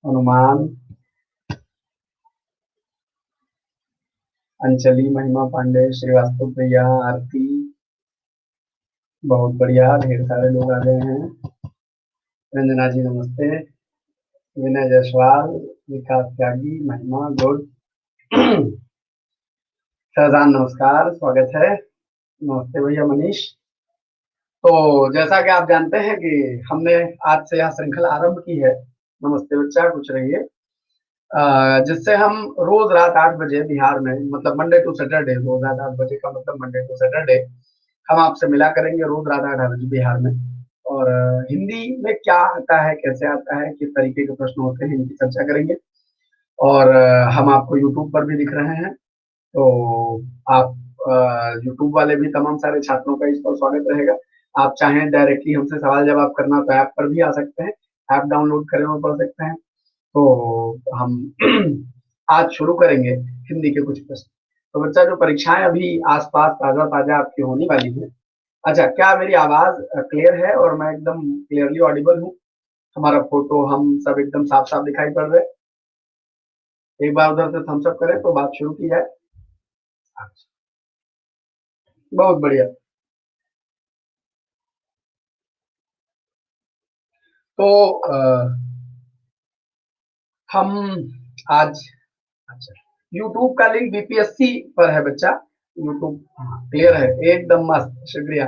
हनुमान, अंजलि, महिमा पांडे, श्रीवास्तव भैया, आरती, बहुत बढ़िया, ढेर सारे लोग आ गए हैं। रंजना जी नमस्ते, विनय जायसवाल, विकास त्यागी, महिमा गुड। शहजान नमस्कार, स्वागत है। नमस्ते भैया मनीष। तो जैसा कि आप जानते हैं कि हमने आज से यह श्रृंखला आरंभ की है, नमस्ते बच्चा कुछ रहिए, जिससे हम रोज रात 8 बजे बिहार में, मतलब मंडे टू सैटरडे, रोज रात 8 बजे का मतलब मंडे टू सैटरडे हम आपसे मिला करेंगे रोज रात 8 बजे बिहार में। और हिंदी में क्या आता है, कैसे आता है, किस तरीके के प्रश्न होते हैं, इनकी चर्चा करेंगे। और हम आपको यूट्यूब पर भी दिख रहे हैं, तो आप यूट्यूब वाले भी तमाम सारे छात्रों का इस पर स्वागत रहेगा। आप चाहें डायरेक्टली हमसे सवाल जवाब करना तो ऐप पर भी आ सकते हैं, ऐप डाउनलोड करें और पढ़ सकते हैं। तो हम आज शुरू करेंगे हिंदी के कुछ प्रश्न। तो बच्चा, जो परीक्षाएं अभी आसपास ताजा ताजा आपकी होने वाली हैं, अच्छा क्या मेरी आवाज क्लियर है और मैं एकदम क्लियरली ऑडिबल हूँ? हमारा फोटो हम सब एकदम साफ साफ दिखाई पड़ रहे हैं? एक बार उधर से थम्स अप करें तो बात शुरू की जाए। अच्छा, बहुत बढ़िया। तो हम आज, अच्छा, यूट्यूब का लिंक बीपीएससी पर है बच्चा। यूट्यूब क्लियर है, एकदम मस्त, शुक्रिया।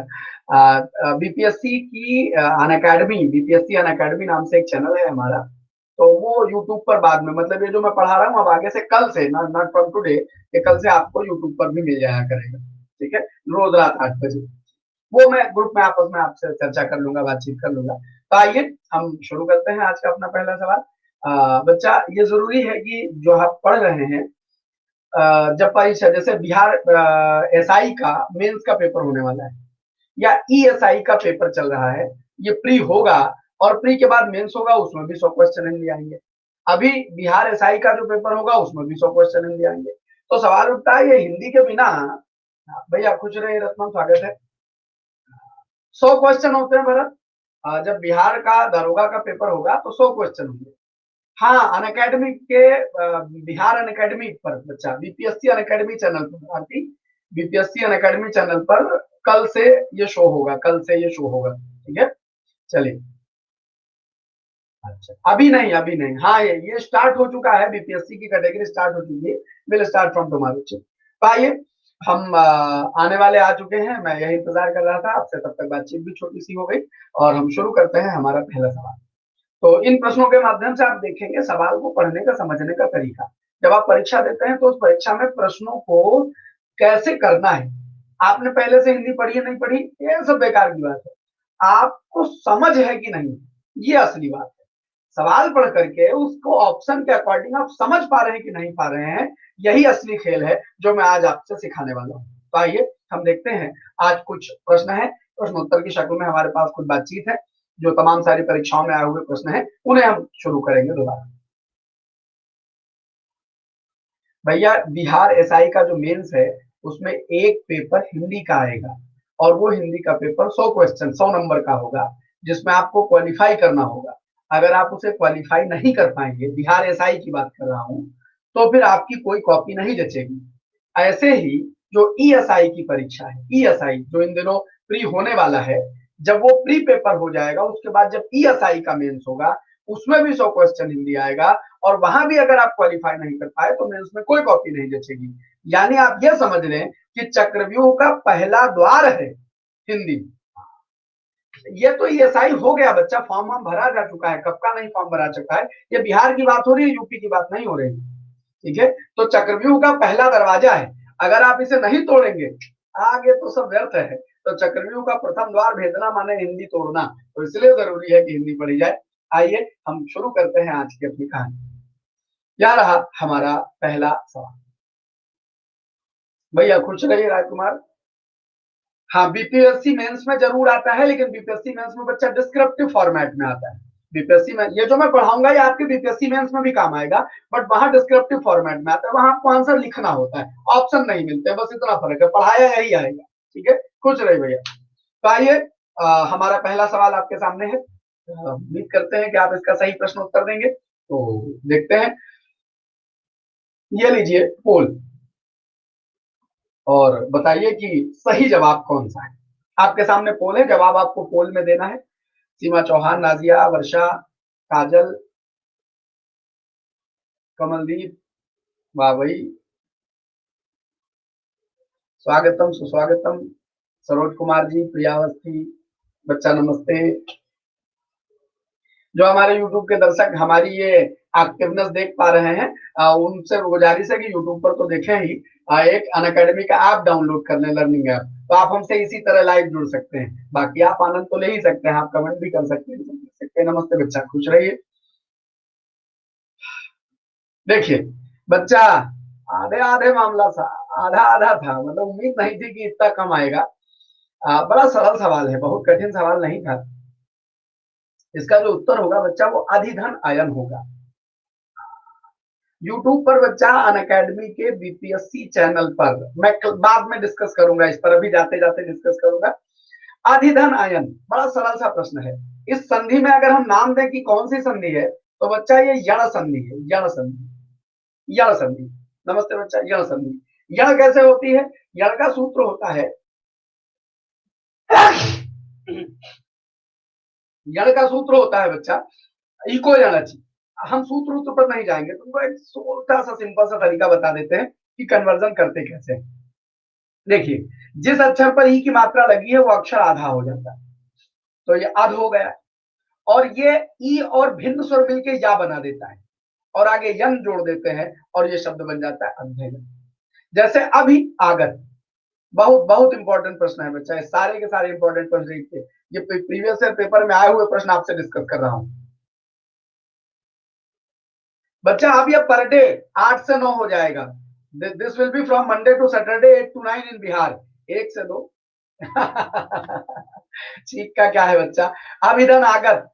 बीपीएससी की अन अकेडमी, बीपीएससी अन अकेडमी नाम से एक चैनल है हमारा। तो वो यूट्यूब पर बाद में, मतलब ये जो मैं पढ़ा रहा हूँ अब आगे से, कल से, नॉट फ्रॉम टुडे, ये कल से आपको यूट्यूब पर भी मिल जाया करेगा। ठीक है, रोज रात 8 बजे। वो मैं ग्रुप में आपस में आपसे चर्चा कर लूंगा, बातचीत कर लूंगा। तो आइए हम शुरू करते हैं आज का अपना पहला सवाल। बच्चा, ये जरूरी है कि जो आप पढ़ रहे हैं, जब परीक्षा, जैसे बिहार एसआई का मेंस का पेपर होने वाला है, या ईएसआई का पेपर चल रहा है, ये प्री होगा, और प्री के बाद मेंस होगा, उसमें भी 100 क्वेश्चन हिंदी आएंगे। अभी बिहार एसआई का जो पेपर होगा उसमें भी 100 क्वेश्चन हिंदी आएंगे। तो सवाल उठता है, ये हिंदी के बिना, भैया खुश रहे, रत्नम स्वागत है। 100 क्वेश्चन होते हैं भरत। जब बिहार का दरोगा का पेपर होगा तो 100 क्वेश्चन होंगे। हाँ, अन अकेडमी के, बिहार अन अकेडमी पर बच्चा, बीपीएससी अन अकेडमी चैनल पर, भारती बीपीएससी अन अकेडमी चैनल पर कल से ये शो होगा, कल से ये शो होगा। ठीक है, चलिए। अच्छा, अभी नहीं, अभी नहीं, हाँ ये स्टार्ट हो चुका है, बीपीएससी की कैटेगरी स्टार्ट हो चुकी है, विल स्टार्ट फ्रॉम टुमारो। तो आइए, हम आने वाले आ चुके हैं, मैं यही इंतजार कर रहा था आपसे, तब तक बातचीत भी छोटी सी हो गई। और हम शुरू करते हैं हमारा पहला सवाल। तो इन प्रश्नों के माध्यम से आप देखेंगे सवाल को पढ़ने का, समझने का तरीका। जब आप परीक्षा देते हैं तो उस परीक्षा में प्रश्नों को कैसे करना है, आपने पहले से हिंदी पढ़ी है नहीं पढ़ी, ये सब बेकार की बात है। आपको समझ है कि नहीं, ये असली बात है। सवाल पढ़ करके उसको ऑप्शन के अकॉर्डिंग आप समझ पा रहे हैं कि नहीं पा रहे हैं, यही असली खेल है जो मैं आज आपसे सिखाने वाला हूँ। तो आइए हम देखते हैं, आज कुछ प्रश्न है, प्रश्नोत्तर की शक्ल में हमारे पास कुछ बातचीत है, जो तमाम सारी परीक्षाओं में आए हुए प्रश्न हैं, उन्हें हम शुरू करेंगे दोबारा। भैया, बिहार एसआई का जो मेंस है, उसमें एक पेपर हिंदी का आएगा, और वो हिंदी का पेपर 100 क्वेश्चन, 100 नंबर का होगा, जिसमें आपको क्वालिफाई करना होगा। अगर आप उसे क्वालिफाई नहीं कर पाएंगे, बिहार एसआई की बात कर रहा हूं, तो फिर आपकी कोई कॉपी नहीं जचेगी। ऐसे ही जो ईएसआई की परीक्षा है, ईएसआई जो इन दिनों प्री होने वाला है, जब वो प्री पेपर हो जाएगा, उसके बाद जब ईएसआई का मेंस होगा, उसमें भी 100 क्वेश्चन हिंदी आएगा, और वहां भी अगर आप क्वालिफाई नहीं कर पाए तो मेंस में कोई कॉपी नहीं जचेगी। यानी आप ये समझ लें कि चक्रव्यूह का पहला द्वार है हिंदी। ये तो ईएसआई हो गया बच्चा, फॉर्म हम भरा जा चुका है, कब का नहीं फॉर्म भरा चुका है। ये बिहार की बात हो रही है, यूपी की बात नहीं हो रही। ठीक है, तो चक्रव्यूह का पहला दरवाजा है, अगर आप इसे नहीं तोड़ेंगे, आगे तो सब व्यर्थ है। तो चक्रव्यूह का प्रथम द्वार भेदना माने हिंदी तोड़ना, तो इसलिए जरूरी है कि हिंदी पढ़ी जाए। आइए हम शुरू करते हैं आज की अपनी कहानी। क्या रहा हमारा पहला सवाल? भैया खुश रहिए राजकुमार। हाँ, बीपीएससी मेंस में जरूर आता है, लेकिन बीपीएससी मेंस में बच्चा डिस्क्रिप्टिव फॉर्मेट में आता है। बीपीएससी में ये जो मैं पढ़ाऊंगा ये आपके बीपीएससी मेंस में भी काम आएगा, बट वहां डिस्क्रिप्टिव फॉर्मेट में आता है, वहां आपको आंसर लिखना होता है, ऑप्शन नहीं मिलते, बस इतना फर्क है, पढ़ाया यही आएगा। ठीक है, खुश रहिए भैया। तो आइए, हमारा पहला सवाल आपके सामने है, उम्मीद करते हैं कि आप इसका सही प्रश्न उत्तर देंगे। तो देखते हैं, ये लीजिए पोल और बताइए कि सही जवाब कौन सा है। आपके सामने पोल है, जवाब आपको पोल में देना है। सीमा चौहान, नाजिया, वर्षा, काजल, कमलदीप, वावई, स्वागतम सुस्वागतम, सरोज कुमार जी, प्रियावस्थी, बच्चा नमस्ते। जो हमारे यूट्यूब के दर्शक हमारी ये एक्टिवनेस देख पा रहे हैं, उनसे गुजारिश है कि यूट्यूब पर तो देखें ही, एक अनअकैडमी का ऐप डाउनलोड कर लें, लर्निंग ऐप। तो आप हमसे इसी तरह लाइव जुड़ सकते हैं। बाकी आप आनंद तो ले ही सकते हैं, आप कमेंट भी कर सकते हैं। नमस्ते बच्चा, खुश रहिए। देखिए बच्चा, आधे आधे मामला था, आधा आधा था, मतलब उम्मीद नहीं थी कि इतना कम आएगा। बड़ा सरल सवाल है, बहुत कठिन सवाल नहीं था। इसका जो उत्तर होगा बच्चा वो अधिधन आयन होगा। यूट्यूब पर बच्चा अनअकैडमी के बीपीएससी चैनल पर, मैं बाद में डिस्कस करूंगा इस पर, अभी जाते जाते डिस्कस करूंगा। अधिधन आयन बड़ा सरल सा प्रश्न है। इस संधि में अगर हम नाम दें कि कौन सी संधि है, तो बच्चा ये यण संधि है। यण संधि, यण संधि। नमस्ते बच्चा, यण संधि। यण कैसे होती है? यण का सूत्र होता है, यण का सूत्र होता है बच्चा इको यणचि। हम सूत्र उत्तर पर नहीं जाएंगे, तुमको एक छोटा सा सिंपल सा तरीका बता देते हैं कि कन्वर्जन करते कैसे हैं। देखिए, जिस अक्षर पर ई की मात्रा लगी है वो अक्षर आधा हो जाता है, तो ये अध हो गया। और ये ई और भिन्न स्वर मिलके या बना देता है, और आगे यन जोड़ देते हैं और ये शब्द बन जाता है अध्ययन। जैसे अभी आगत, बहुत बहुत इंपॉर्टेंट प्रश्न है बच्चा, सारे के सारे इंपॉर्टेंट प्रश्न थे। ये प्रीवियस ईयर पेपर में आए हुए प्रश्न आपसे डिस्कस कर रहा हूं बच्चा। अब ये पर डे 8 से 9 हो जाएगा। This will be from Monday to Saturday 8 to 9 in Bihar, 1 से 2। ठीक का क्या है बच्चा? अभिधन आगत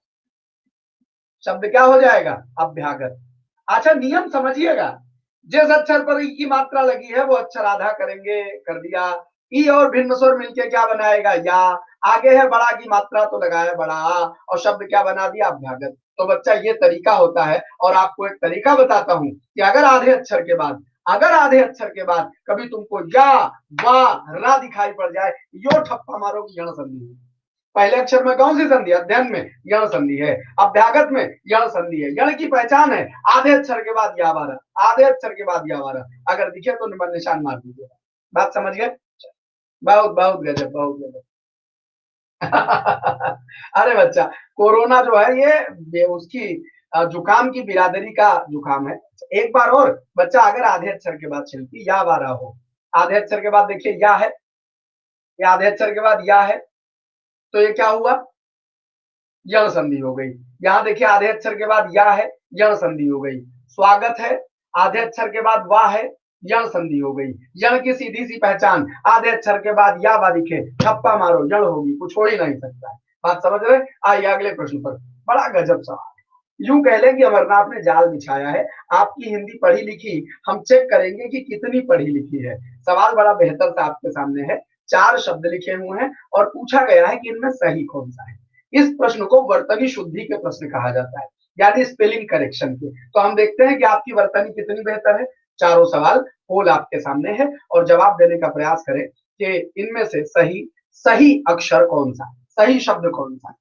शब्द क्या हो जाएगा? अभ्यागत। अच्छा नियम समझिएगा, जिस अक्षर पर ई की मात्रा लगी है वो अक्षर आधा करेंगे, कर दिया। ई और भिन्न स्वर मिलके क्या बनाएगा? या। आगे है बड़ा की मात्रा तो लगाया बड़ा, और शब्द क्या बना दिया? अभ्यागत। तो बच्चा ये तरीका होता है। और आपको एक तरीका बताता हूं कि अगर आधे अक्षर के बाद, अगर आधे अक्षर के बाद कभी तुमको या, वा, रा दिखाई पड़ जाए, यो ठप्पा मारो कि यण संधि है। पहले अक्षर में कौन सी संधि? अध्ययन में यण संधि है, अभ्यागत में यण संधि है। यण की पहचान है आधे अक्षर के बाद या वारा, आधे अक्षर के बाद या वारा। अगर दिखे तो निशान मार दीजिएगा। बात समझ गए? बहुत बहुत गजब, बहुत गजब। अरे बच्चा, कोरोना जो है ये उसकी जुकाम की बिरादरी का जुकाम है। एक बार और बच्चा, अगर आधे अक्षर के बाद शिल्पी या वारा हो, आधे अक्षर के बाद देखिए या है, ये आधे अक्षर के बाद या है, तो ये क्या हुआ? यण संधि हो गई। यहाँ देखिए आधे अक्षर के बाद या है, यण संधि हो गई। स्वागत है, आधे अक्षर के बाद वाह है, यण संधि हो गई। यण की सीधी सी पहचान, आधे अक्षर के बाद या वा दिखे, ठप्पा मारो, यण होगी, कुछ हो ही नहीं सकता है। बात समझ रहे? आइए अगले प्रश्न पर। बड़ा गजब सवाल, यूं कह लें कि अमरनाथ ने जाल बिछाया है। आपकी हिंदी पढ़ी लिखी हम चेक करेंगे कि कितनी पढ़ी लिखी है। सवाल बड़ा बेहतर सा आपके सामने है। 4 शब्द लिखे हुए हैं और पूछा गया है कि इनमें सही कौन सा है। इस प्रश्न को वर्तनी शुद्धि के प्रश्न कहा जाता है, यानी स्पेलिंग करेक्शन के। तो हम देखते हैं कि आपकी वर्तनी कितनी बेहतर है। चारों सवाल पोल आपके सामने है और जवाब देने का प्रयास करें कि इनमें से सही सही अक्षर कौन सा, सही शब्द कौन सा।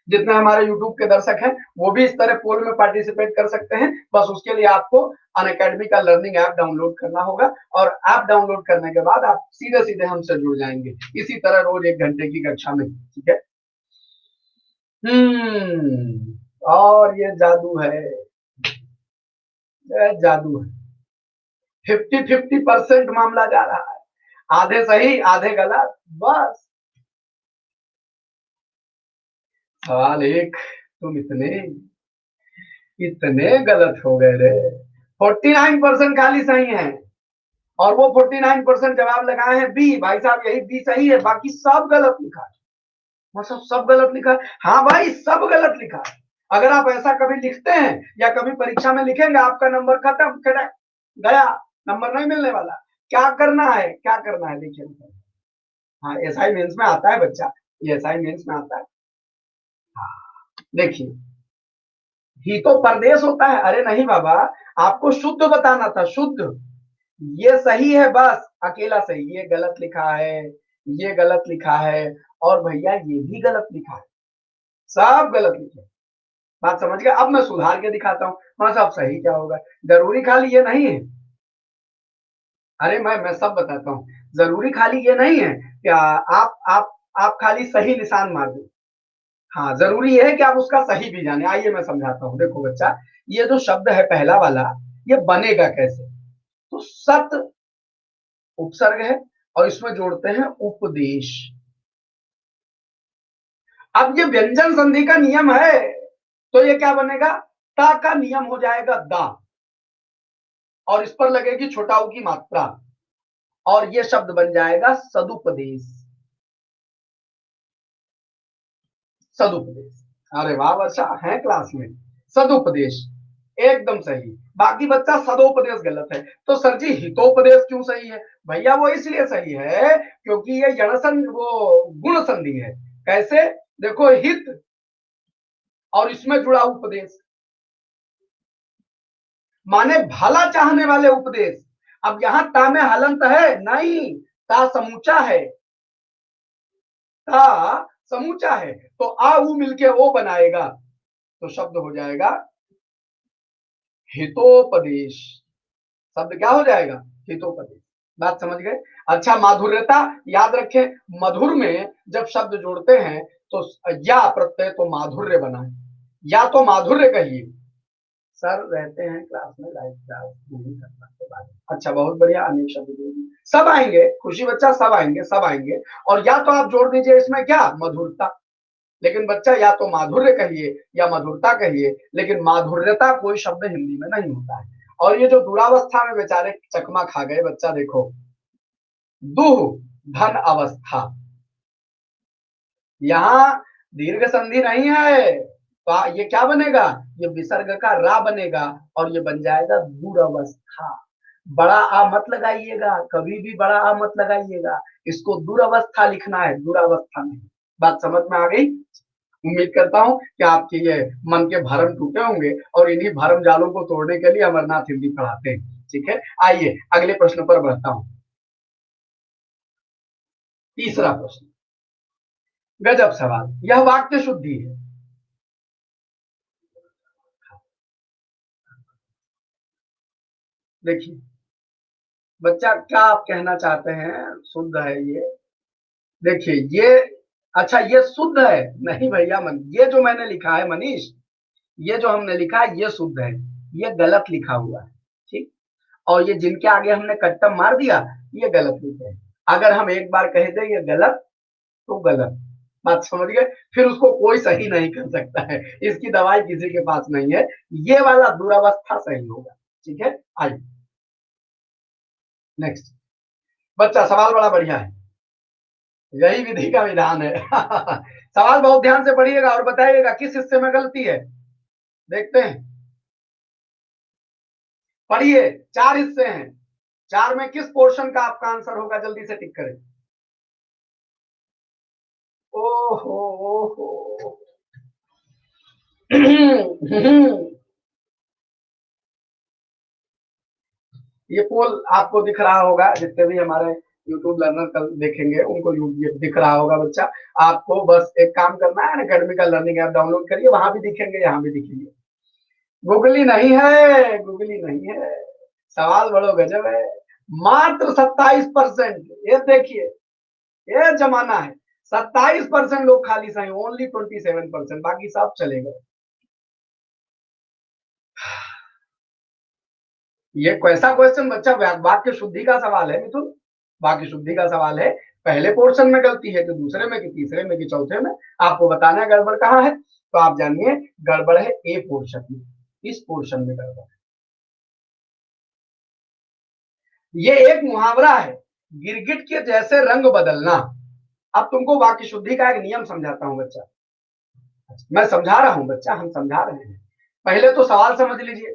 जितने हमारे यूट्यूब के दर्शक हैं वो भी इस तरह पोल में पार्टिसिपेट कर सकते हैं। बस उसके लिए आपको अनअकैडमी का लर्निंग ऐप डाउनलोड करना होगा, और ऐप डाउनलोड करने के बाद आप सीधे सीधे हमसे जुड़ जाएंगे इसी तरह रोज 1 घंटे की कक्षा में। ठीक है। और ये जादू है, ये जादू है। 50-50% मामला जा रहा है, आधे सही आधे गलत। बस सवाल एक, तुम इतने इतने गलत हो गए रे। 49% खाली सही है, और वो 49% जवाब लगाए हैं बी। भाई साहब यही बी सही है, बाकी सब गलत लिखा है। मतलब सब गलत लिखा है? हाँ भाई सब गलत लिखा है। अगर आप ऐसा कभी लिखते हैं या कभी परीक्षा में लिखेंगे, आपका नंबर खत्म, गया, नंबर नहीं मिलने वाला। क्या करना है, क्या करना है देखिए। हाँ एसआई मेंस में आता है बच्चा, ये एसआई मेंस में आता है। हाँ, देखिए ही तो परदेश होता है। अरे नहीं बाबा, आपको शुद्ध बताना था, शुद्ध। ये सही है, बस अकेला सही, ये गलत लिखा है, ये गलत लिखा है, और भैया ये भी गलत लिखा है, सब गलत लिखे। बात समझ गए? अब मैं सुधार के दिखाता हूँ। हाँ साहब, सही क्या होगा? जरूरी खाली ये नहीं है। अरे मैं सब बताता हूँ। जरूरी खाली ये नहीं है कि आप खाली सही निशान मार दो। हाँ, जरूरी है कि आप उसका सही भी जाने। आइए मैं समझाता हूँ। देखो बच्चा, ये जो शब्द है पहला वाला, ये बनेगा कैसे? तो सत उपसर्ग है, और इसमें जोड़ते हैं उपदेश। अब ये व्यंजन संधि का नियम है, तो ये क्या बनेगा? ता का नियम हो जाएगा दा, और इस पर लगेगी छोटा ऊ की मात्रा, और ये शब्द बन जाएगा सदुपदेश। सदुपदेश। अरे वाह बच्चा, है क्लास में। सदुपदेश एकदम सही। बाकी बच्चा सदोपदेश गलत है। तो सर जी हितोपदेश क्यों सही है? भैया वो इसलिए सही है क्योंकि ये वो गुण संधि है। कैसे? देखो, हित और इसमें जुड़ा उपदेश, माने भला चाहने वाले उपदेश। अब यहां ता में हलंत है नहीं, ता समूचा है, ता समूचा है, तो आ ऊ मिलके ओ बनाएगा, तो शब्द हो जाएगा हितोपदेश। शब्द क्या हो जाएगा? हितोपदेश। बात समझ गए? अच्छा, माधुर्यता याद रखें। मधुर में जब शब्द जोड़ते हैं तो या प्रत्यय तो माधुर्य बना है, या तो माधुर्य कहिए। सर रहते हैं क्लास में, लाइव क्लास नहीं करना के बाद। अच्छा, बहुत बढ़िया, अनेक शब्द जोड़िए। सब आएंगे, खुशी बच्चा, सब आएंगे, सब आएंगे। और या तो आप जोड़ दीजिए इसमें क्या? मधुरता। लेकिन बच्चा या तो माधुर्य कहिए या मधुरता कहिए, लेकिन माधुर्यता कोई शब्द हिंदी में नहीं होता है। और ये जो दुरावस्था में बेचारे चकमा खा गए, बच्चा देखो, दुह धन अवस्था, यहाँ दीर्घ संधि नहीं है, तो ये क्या बनेगा? ये विसर्ग का रा बनेगा, और ये बन जाएगा दुरवस्था। बड़ा आ मत लगाइएगा, कभी भी बड़ा आ मत लगाइएगा, इसको दुरवस्था लिखना है, दुरावस्था नहीं। बात समझ में आ गई? उम्मीद करता हूं कि आपके ये मन के भरम टूटे होंगे, और इन्हीं भरम जालों को तोड़ने के लिए अमरनाथ हिंदी पढ़ाते हैं। ठीक है, आइए अगले प्रश्न पर बढ़ता हूं। तीसरा प्रश्न, गजब सवाल, यह वाक्य शुद्धि है। देखिए बच्चा, क्या आप कहना चाहते हैं? शुद्ध है ये? देखिए ये, अच्छा ये शुद्ध है? नहीं भैया, मन ये जो मैंने लिखा है मनीष, ये जो हमने लिखा है ये शुद्ध है, ये गलत लिखा हुआ है। ठीक, और ये जिनके आगे हमने कट्टम मार दिया, ये गलत लिखे हैं। अगर हम एक बार कह दें ये गलत, तो गलत। बात समझ गए? फिर उसको कोई सही नहीं कर सकता है, इसकी दवाई किसी के पास नहीं है। ये वाला दुरावस्था सही होगा। ठीक है, आइए नेक्स्ट। बच्चा सवाल बड़ा बढ़िया है, यही विधि का विधान है। सवाल बहुत ध्यान से पढ़िएगा और बताइएगा किस हिस्से में गलती है। देखते हैं, पढ़िए। चार हिस्से हैं, चार में किस पोर्शन का आपका आंसर होगा? जल्दी से टिक करें। ओहो ओहो। ये पोल आपको दिख रहा होगा, जितने भी हमारे यूट्यूब लर्नर कल देखेंगे उनको ये दिख रहा होगा बच्चा। आपको बस एक काम करना है, अकेडमी का लर्निंग ऐप डाउनलोड करिए, वहां भी दिखेंगे, यहाँ भी दिखेंगे। गूगली नहीं है, गूगली नहीं है। सवाल बड़ो गजब है। मात्र 27%, ये देखिए, ये जमाना है। 27% लोग खाली सही, ओनली 27%, बाकी सब चले गए। ये कैसा क्वेश्चन बच्चा? वाक्य शुद्धि का सवाल है मिथुन, वाक्य शुद्धि का सवाल है। पहले पोर्शन में गलती है तो दूसरे में कि तीसरे में कि चौथे में? आपको बताना है गड़बड़ कहाँ है, तो आप जानिए गड़बड़ है ए पोर्शन में, इस पोर्शन में गड़बड़ है। ये एक मुहावरा है, गिरगिट के जैसे रंग बदलना। अब तुमको वाक्य शुद्धि का एक नियम समझाता हूं बच्चा, मैं समझा रहा हूं बच्चा, हम समझा रहे हैं। पहले तो सवाल समझ लीजिए।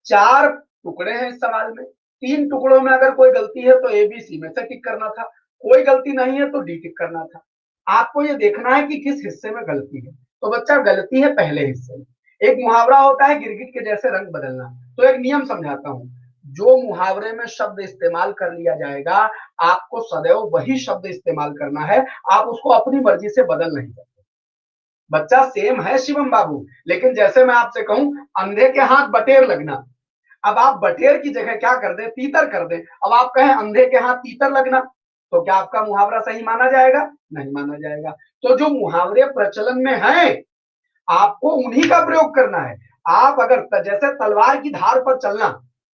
चार टुकड़े हैं इस सवाल में, तीन टुकड़ों में अगर कोई गलती है तो ए बी सी में से टिक करना था, कोई गलती नहीं है तो डी टिक करना था। आपको ये देखना है कि किस हिस्से में गलती है। तो बच्चा गलती है पहले हिस्से में, एक मुहावरा होता है गिरगिट के जैसे रंग बदलना। तो एक नियम समझाता हूं, जो मुहावरे में शब्द इस्तेमाल कर लिया जाएगा, आपको सदैव वही शब्द इस्तेमाल करना है, आप उसको अपनी मर्जी से बदल नहीं सकते। बच्चा सेम है शिवम बाबू, लेकिन जैसे मैं आपसे कहूं अंधे के हाथ बटेर लगना, अब आप बटेर की जगह क्या कर दें, तीतर कर दें। अब आप कहें अंधे के हाथ तीतर लगना, तो क्या आपका मुहावरा सही माना जाएगा? नहीं माना जाएगा। तो जो मुहावरे प्रचलन में हैं, आपको उन्हीं का प्रयोग करना है। आप अगर जैसे तलवार की धार पर चलना,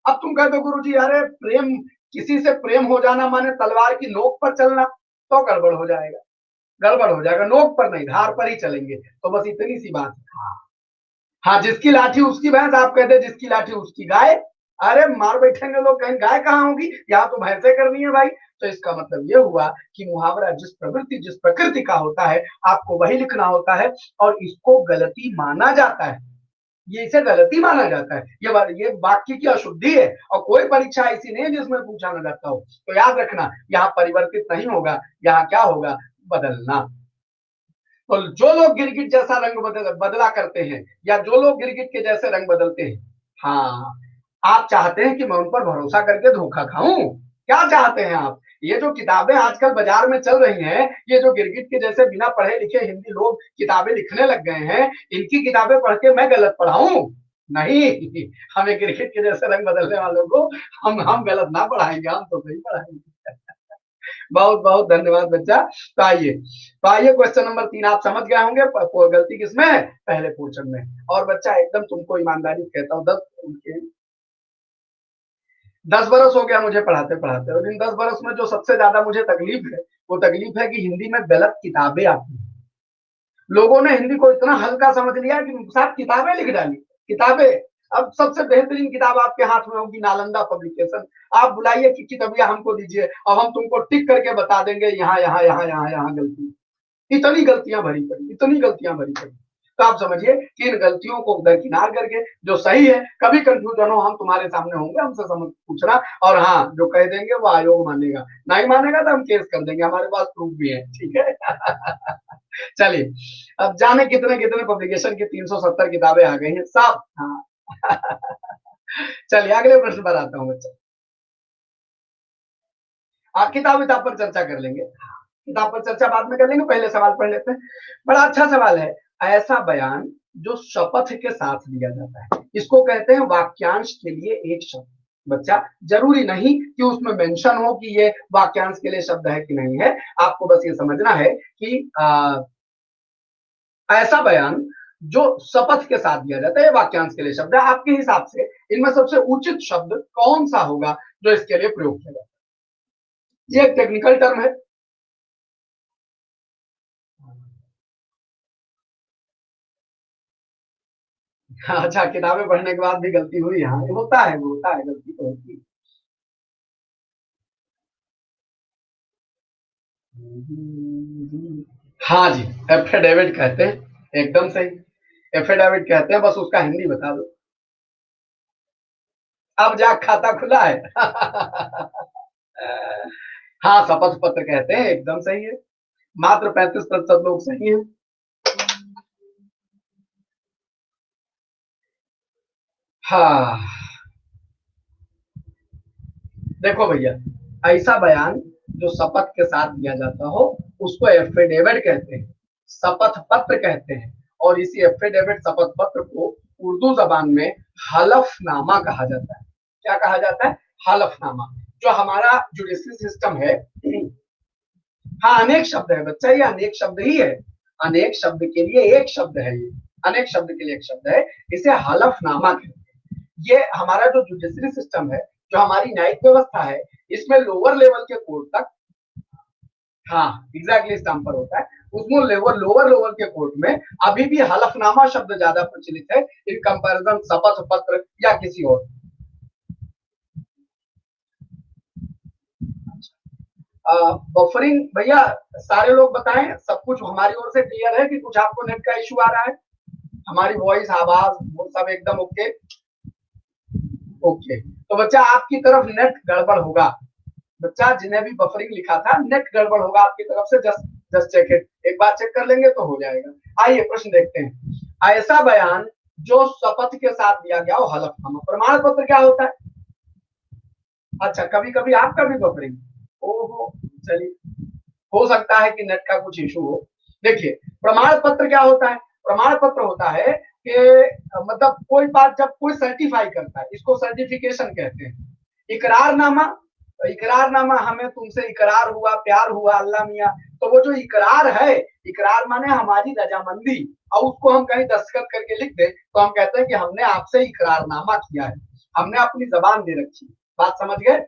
अब तुम कहते हो गुरुजी अरे प्रेम, किसी से प्रेम हो जाना माने तलवार की नोक पर चलना, तो गड़बड़ हो जाएगा। गड़बड़ हो जाएगा, नोक पर नहीं धार पर ही चलेंगे। तो बस इतनी सी बात है। हाँ हाँ, जिसकी लाठी उसकी भैंस, आप कहते हैं जिसकी लाठी उसकी गाय। अरे मार बैठेंगे लोग, कहीं गाय कहाँ होगी, यहाँ तो भैंसे करनी है भाई। तो इसका मतलब ये हुआ कि मुहावरा जिस प्रवृत्ति जिस प्रकृति का होता है, आपको वही लिखना होता है, और इसको गलती माना जाता है। ये इसे गलती माना जाता है, ये वाक्य की अशुद्धि है, और कोई परीक्षा ऐसी नहीं है जिसमें पूछा न जाता हो। तो याद रखना, यहाँ परिवर्तित नहीं होगा, यहाँ क्या होगा, बदलना। तो जो लोग गिरगिट जैसा रंग बदला करते हैं, या जो लोग गिरगिट के जैसे रंग बदलते हैं, हाँ, आप चाहते हैं कि मैं उन पर भरोसा करके धोखा खाऊं? क्या चाहते हैं आप? ये जो किताबें आजकल बाजार में चल रही हैं, ये जो गिरगिट के जैसे बिना पढ़े लिखे हिंदी लोग किताबें लिखने लग गए हैं, इनकी किताबें पढ़ के मैं गलत पढ़ाऊं? नहीं, हमें गिरगिट के जैसे रंग बदलने वालों को हम गलत ना पढ़ाएंगे, हम तो सही पढ़ाएंगे। बहुत बहुत धन्यवाद बच्चा। तो आइए क्वेश्चन नंबर 3 आप समझ गए होंगे, गलती किसमें है, पहले पोर्शन में। और बच्चा एकदम तुमको ईमानदारी कहता हूँ, 10 बरस हो गया मुझे पढ़ाते पढ़ाते, और इन 10 बरस में जो सबसे ज्यादा मुझे तकलीफ है, वो तकलीफ है कि हिंदी में गलत किताबें आती हैं। लोगों ने हिंदी को इतना हल्का समझ लिया कि साथ किताबें लिख डाली। किताबें, अब सबसे बेहतरीन किताब आपके हाथ में होगी नालंदा पब्लिकेशन, आप बुलाइए कि किताबिया हमको दीजिए, अब हम तुमको टिक करके बता देंगे यहाँ यहाँ यहाँ यहाँ यहाँ गलती, इतनी गलतियां भरी पड़ी, इतनी गलतियां भरी पड़ी। तो आप समझिए कि इन गलतियों को दरकिनार करके जो सही है, कभी कंफ्यूजन हो हम तुम्हारे सामने होंगे, हमसे समझ पूछना। और हाँ, जो कह देंगे वो आयोग मानेगा, नहीं मानेगा तो हम केस कर देंगे, हमारे पास प्रूफ भी है, ठीक है। चलिए, अब जाने कितने कितने पब्लिकेशन की 370 किताबें आ गई हैं साहब। हाँ। चलिए अगले प्रश्न पर आता हूँ बच्चा। आप किताब किताब पर चर्चा कर लेंगे, किताब पर चर्चा बाद में कर लेंगे, पहले सवाल पढ़ लेते हैं। बड़ा अच्छा सवाल है। ऐसा बयान जो शपथ के साथ दिया जाता है, इसको कहते हैं वाक्यांश के लिए एक शब्द। बच्चा, जरूरी नहीं कि उसमें मेंशन हो कि ये वाक्यांश के लिए शब्द है कि नहीं है, आपको बस ये समझना है कि ऐसा बयान जो शपथ के साथ दिया जाता है, वाक्यांश के लिए शब्द है। आपके हिसाब से इनमें सबसे उचित शब्द कौन सा होगा जो इसके लिए प्रयोग किया जाता है? ये एक टेक्निकल टर्म है। अच्छा, किताबें पढ़ने के बाद भी गलती हुई, हाँ होता है, होता है, गलती तो होती है। हाँ जी, एफिडेविट कहते हैं, एकदम सही, एफिडेविट कहते हैं, बस उसका हिंदी बता दो। अब जा खाता खुला है। हाँ, शपथ पत्र कहते हैं, एकदम सही है। मात्र 35% लोग सही हैं। हाँ, देखो भैया, ऐसा बयान जो शपथ के साथ दिया जाता हो, उसको एफिडेविट कहते हैं, शपथ पत्र कहते हैं। और इसी एफिडेविट शपथ पत्र को उर्दू जबान में हलफनामा कहा जाता है। क्या कहा जाता है? हलफनामा। जो हमारा जुडिशरी सिस्टम है, हाँ अनेक शब्द है बच्चा, ये अनेक शब्द ही है, अनेक शब्द के लिए एक शब्द है ये, अनेक शब्द के लिए एक शब्द है, इसे हलफनामा कहते हैं। ये हमारा जो जुडिशरी सिस्टम है, जो हमारी न्यायिक व्यवस्था है, इसमें लोअर लेवल के कोर्ट तक, हाँ एग्जैक्टली स्टैम्प पर होता है, उसमें लोअर लेवल के कोर्ट में अभी भी हलफनामा शब्द ज्यादा प्रचलित है इन कंपैरिजन शपथ पत्र या किसी और। बफरिंग भैया, सारे लोग बताएं, सब कुछ हमारी ओर से क्लियर है कि कुछ आपको नेट का इशू आ रहा है? हमारी वॉइस आवाज वो सब एकदम ओके? ओके, तो बच्चा आपकी तरफ नेट गड़बड़ होगा। बच्चा जिन्हें भी बफरिंग लिखा था, नेट गड़बड़ होगा आपकी तरफ से, जस्ट जस्ट चेक इट, एक बार चेक कर लेंगे तो हो जाएगा। आइए प्रश्न देखते हैं। ऐसा बयान जो शपथ के साथ दिया गया वो हलफनामा। प्रमाण पत्र क्या होता है? अच्छा, कभी कभी आपका भी बफरिंग, ओहो, चलिए, हो सकता है कि नेट का कुछ इशू हो। देखिए, प्रमाण पत्र क्या होता है? प्रमाण पत्र होता है कि मतलब कोई बात जब कोई सर्टिफाई करता है, इसको सर्टिफिकेशन कहते हैं। इकरारनामा, इकरारनामा, हमें तुमसे इकरार हुआ, प्यार हुआ, अल्लाह मियाँ, तो वो जो इकरार है, इकरार माने हमारी रजामंदी, और उसको हम कहीं दस्तखत करके लिख दें तो हम कहते हैं कि हमने आपसे इकरारनामा किया है, हमने अपनी जबान दे रखी। बात समझ गए?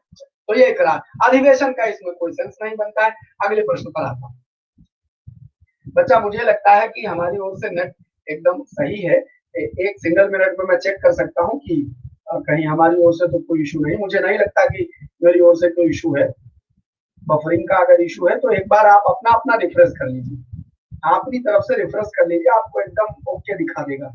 तो ये इकरार। अधिवेशन का इसमें कोई सेंस नहीं बनता है। अगले प्रश्न पर आता हूँ। बच्चा, मुझे लगता है कि हमारी ओर से नेट एकदम सही है। एक सिंगल मिनट में मैं चेक कर सकता हूँ कि कहीं हमारी ओर से तो कोई इशू नहीं, मुझे नहीं लगता कि मेरी ओर से कोई इशू है। बफरिंग का अगर इशू है तो एक बार आप अपना अपना रिफ्रेश कर लीजिए, अपनी तरफ से रिफ्रेश कर लीजिए, आपको एकदम ओके दिखा देगा।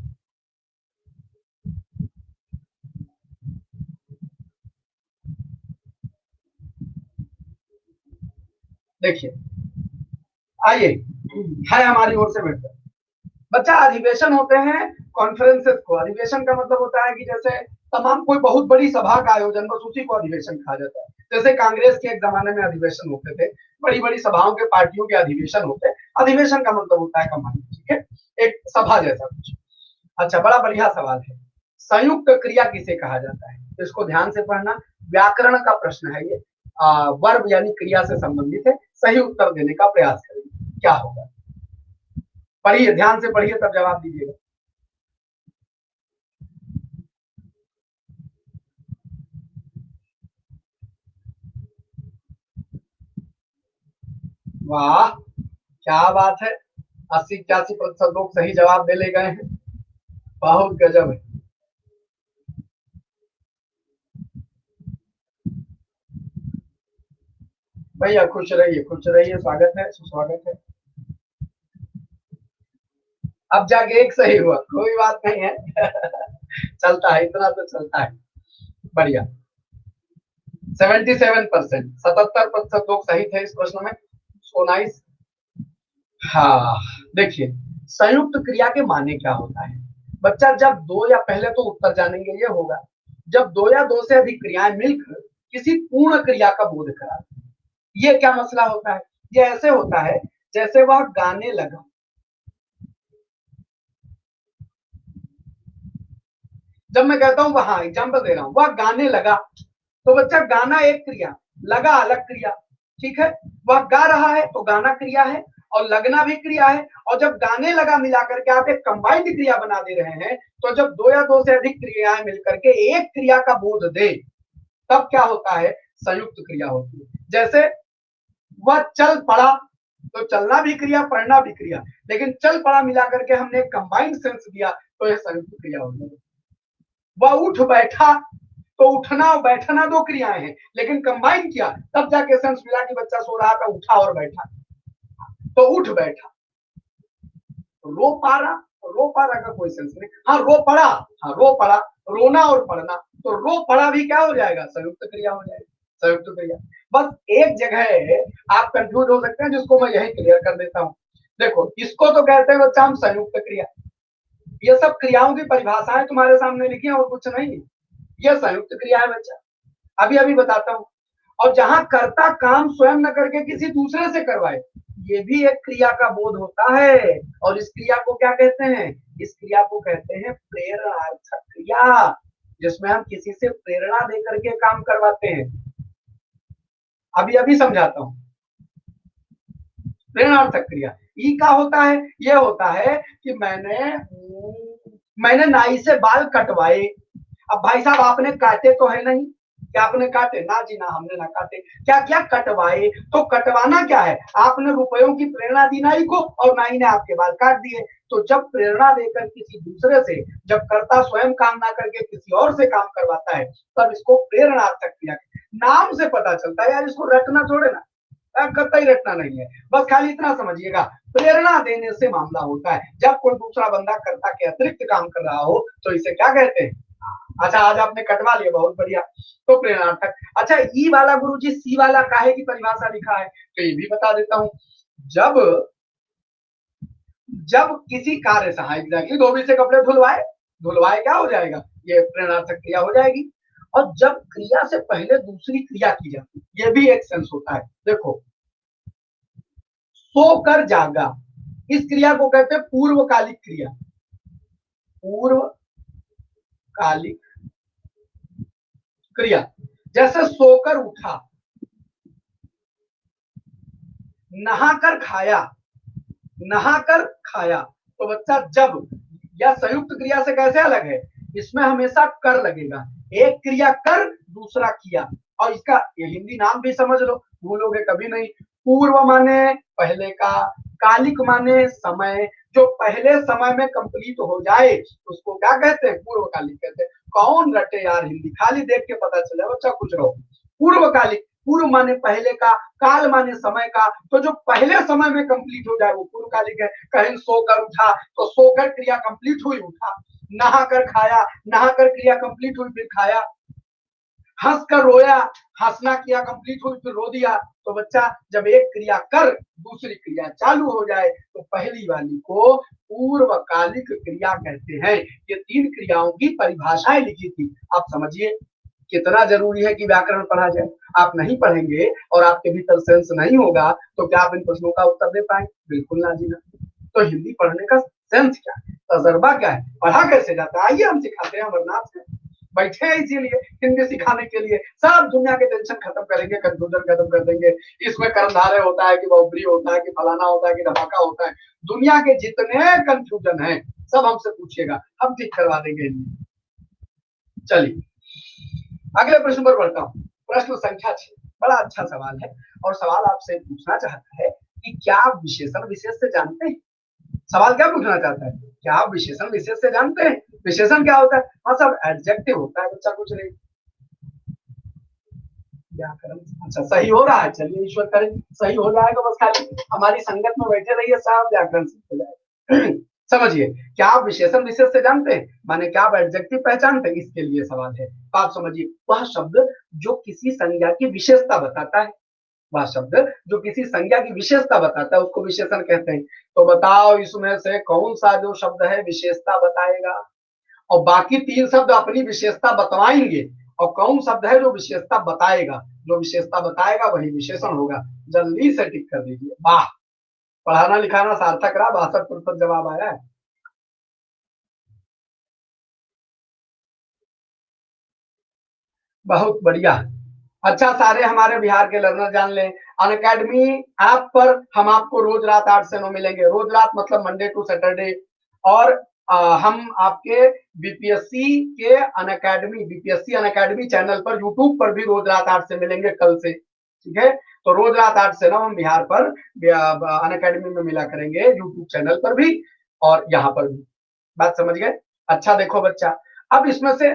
देखिए, आइए, है हमारी ओर से बेहतर। बच्चा, अधिवेशन होते हैं कॉन्फ्रेंसेस को। अधिवेशन का मतलब होता है कि जैसे तमाम कोई बहुत बड़ी सभा का आयोजन, बस उसी को अधिवेशन कहा जाता है। जैसे कांग्रेस के एक जमाने में अधिवेशन होते थे, बड़ी बड़ी सभाओं के पार्टियों के अधिवेशन होते हैं। अधिवेशन का मतलब होता है कमांड, ठीक है, एक सभा जैसा कुछ। अच्छा, बड़ा बढ़िया सवाल है। संयुक्त क्रिया किसे कहा जाता है? तो इसको ध्यान से पढ़ना, व्याकरण का प्रश्न है ये। वर्ब यानी क्रिया से संबंधित है। सही उत्तर देने का प्रयास करिए, क्या होगा? पढ़िए, ध्यान से पढ़िए, तब जवाब दीजिएगा। वाह, क्या बात है, 80-81% लोग सही जवाब दे ले गए हैं। बहुत गजब है। भैया खुश रहिए, खुश रहिए, स्वागत है, सुस्वागत है। अब जाके एक सही हुआ, कोई बात नहीं है। चलता है, इतना तो चलता है। बढ़िया। 77%, 77% लोग सही थे इस प्रश्न में। So nice. हाँ, देखिए, संयुक्त क्रिया के माने क्या होता है? बच्चा, जब दो, या पहले तो उत्तर जानेंगे ये होगा, जब दो या दो से अधिक क्रियाएं मिलकर किसी पूर्ण क्रिया का बोध कराती हैं। ये क्या मसला होता है? ये ऐसे होता है जैसे वह गाने लगा। जब मैं कहता हूं वहां, एग्जाम्पल दे रहा हूं, वह गाने लगा, तो बच्चा गाना एक क्रिया, लगा अलग क्रिया, ठीक है। वह गा रहा है तो गाना क्रिया है, और लगना भी क्रिया है। और जब गाने लगा मिला करके आप एक कंबाइंड क्रिया बना दे रहे हैं, तो जब दो या दो से अधिक क्रियाएं मिलकर के एक क्रिया का बोध दे, तब क्या होता है? संयुक्त क्रिया होती है। जैसे वह चल पड़ा, तो चलना भी क्रिया, पढ़ना भी क्रिया, लेकिन चल पड़ा मिला करके हमने एक कंबाइंड सेंस दिया, तो यह संयुक्त क्रिया हो गई। वह उठ बैठा, तो उठना और बैठना दो क्रियाएं हैं, लेकिन कंबाइन किया, तब जाके सेंस मिला कि बच्चा सो रहा था, उठा और बैठा, तो उठ बैठा। रो पारा, रो पारा का कोई सेंस नहीं। हाँ, रो पड़ा, हाँ रो पड़ा, रोना और पढ़ना, तो रो पड़ा भी क्या हो जाएगा? संयुक्त क्रिया हो जाएगी, संयुक्त क्रिया। बस एक जगह आप कंफ्यूज हो सकते हैं, जिसको मैं यही क्लियर कर देता हूँ। देखो, इसको तो कहते हैं बच्चा हम संयुक्त क्रिया। ये सब क्रियाओं की परिभाषाएं तुम्हारे सामने लिखी है और कुछ नहीं। यह संयुक्त क्रिया है बच्चा, अभी अभी बताता हूँ। और जहां कर्ता काम स्वयं न करके किसी दूसरे से करवाए, ये भी एक क्रिया का बोध होता है। और इस क्रिया को क्या कहते हैं? इस क्रिया को कहते हैं प्रेरणार्थक क्रिया, जिसमें हम किसी से प्रेरणा देकर के काम करवाते हैं। अभी अभी समझाता हूँ। प्रेरणार्थक क्रिया ई का होता है, ये होता है कि मैंने नाई से बाल कटवाए। अब भाई साहब, आपने काटे तो है नहीं, क्या आपने काटे? ना जी ना, हमने ना काटे। क्या क्या कटवाए? तो कटवाना क्या है? आपने रुपयों की प्रेरणा दी नाई को, और नाई ने आपके बाल काट दिए। तो जब प्रेरणा देकर किसी दूसरे से, जब कर्ता स्वयं काम ना करके किसी और से काम करवाता है, तब इसको प्रेरणार्थक क्रिया। नाम से पता चलता है यार, इसको रटना छोड़े ना, कतई रटना नहीं है। बस खाली इतना समझिएगा, प्रेरणा देने से मामला होता है। जब कोई दूसरा बंदा कर्ता के अतिरिक्त काम कर रहा हो, तो इसे क्या कहते हैं? अच्छा, आज आपने कटवा लिया, बहुत बढ़िया, तो प्रेरणार्थक। अच्छा, ई वाला गुरुजी सी वाला काहे की परिभाषा लिखा है, तो ये भी बता देता हूं। जब जब किसी कार्य से, हाँ एग्जैक्टली, धोबी से कपड़े धुलवाए, धुलवाए क्या हो जाएगा, ये प्रेरणार्थक क्रिया हो जाएगी। और जब क्रिया से पहले दूसरी क्रिया की जाती है, ये भी एक सेंस होता है। देखो, सोकर जागा, इस क्रिया को कहते हैं पूर्वकालिक क्रिया। पूर्वकालिक क्रिया, जैसे सोकर उठा, नहाकर खाया, नहाकर खाया। तो बच्चा जब, या संयुक्त क्रिया से कैसे अलग है, इसमें हमेशा कर लगेगा। एक क्रिया कर, दूसरा किया। और इसका ये हिंदी नाम भी समझ लो, भूलोगे कभी नहीं। पूर्व माने पहले का, कालिक माने समय, जो पहले समय में कंप्लीट हो जाए उसको क्या कहते हैं, पूर्वकालिक कहते हैं। कौन रटे यार हिंदी, खाली देख के पता चले बच्चा, कुछ रहो। पूर्वकालिक, पूर्व माने पहले का, काल माने समय का, तो जो पहले समय में कंप्लीट हो जाए वो पूर्वकालिक है। कहीं सोकर उठा, तो सोकर क्रिया कंप्लीट हुई, उठा। नहाकर खाया, नहाकर क्रिया कंप्लीट हुई, फिर खाया। हंस कर रोया, हंसना क्रिया कंप्लीट हुई, फिर रो दिया। तो बच्चा जब एक क्रिया कर, दूसरी क्रिया चालू हो जाए तो पहली वाली को पूर्वकालिक क्रिया कहते हैं। ये तीन क्रियाओं की परिभाषाएं लिखी थी, आप समझिए कितना जरूरी है कि व्याकरण पढ़ा जाए। आप नहीं पढ़ेंगे और आपके भीतर सेंस नहीं होगा तो क्या आप इन प्रश्नों का उत्तर दे पाएंगे, बिल्कुल ना जी ना। तो हिंदी पढ़ने का सेंस क्या है, तजर्बा क्या है, पढ़ा कैसे जाता है, आइए हम सिखाते हैं। अमरनाथ से बैठे हैं इसीलिए, हिंदी सिखाने के लिए। सब दुनिया के टेंशन खत्म करेंगे, कंफ्यूजन खत्म कर देंगे। इसमें कर्मधारय होता है कि बहुब्री होता है कि फलाना होता है कि धमाका होता है, दुनिया के जितने कंफ्यूजन है सब हमसे पूछिएगा, हम ठीक करवा देंगे हिंदी। चलिए अगले प्रश्न पर बढ़ता हूँ। प्रश्न संख्या 6 बड़ा अच्छा सवाल है, और सवाल आपसे पूछना चाहता है कि क्या आप विशेषण विशेष से जानते हैं। सवाल क्या पूछना चाहता है, क्या आप विशेषण विशेष से जानते हैं। विशेषण क्या होता है, हाँ सब एडजेक्टिव होता है बच्चा, कुछ नहीं। व्याकरण अच्छा सही हो रहा है, चलिए ईश्वर करे सही हो जाएगा, बस खाली हमारी संगत में बैठे रहिए, सब व्याकरण हो जाएगा। समझिए, क्या आप विशेषण विशेष से जानते हैं, माने क्या आप एडजेक्टिव पहचानते हैं, इसके लिए सवाल है। तो आप समझिए, वह शब्द जो किसी संज्ञा की विशेषता बताता है, वह शब्द जो किसी संज्ञा की विशेषता बताता है उसको विशेषण कहते हैं। तो बताओ इसमें से कौन सा जो शब्द है विशेषता बताएगा, और बाकी तीन शब्द अपनी विशेषता बतवाएंगे, और कौन शब्द है जो विशेषता बताएगा, जो विशेषता बताएगा वही विशेषण होगा। जल्दी से टिक कर दीजिए, वाह, पढ़ाना लिखाना सार्थक रहा, 62% जवाब आया है। बहुत बढ़िया। अच्छा, सारे हमारे बिहार के लर्नर जान लें, अन अकेडमी ऐप पर हम आपको रोज रात 8 से 9 मिलेंगे। रोज रात मतलब मंडे टू सैटरडे। और हम आपके बीपीएससी के अन अकेडमी, बीपीएससी अन अकेडमी चैनल पर यूट्यूब पर भी रोज रात 8 से मिलेंगे कल से, ठीक है। तो रोज रात 8 से 9 हम बिहार पर अन अकेडमी में मिला करेंगे, यूट्यूब चैनल पर भी और यहाँ पर भी। बात समझ गए। अच्छा देखो बच्चा, अब इसमें से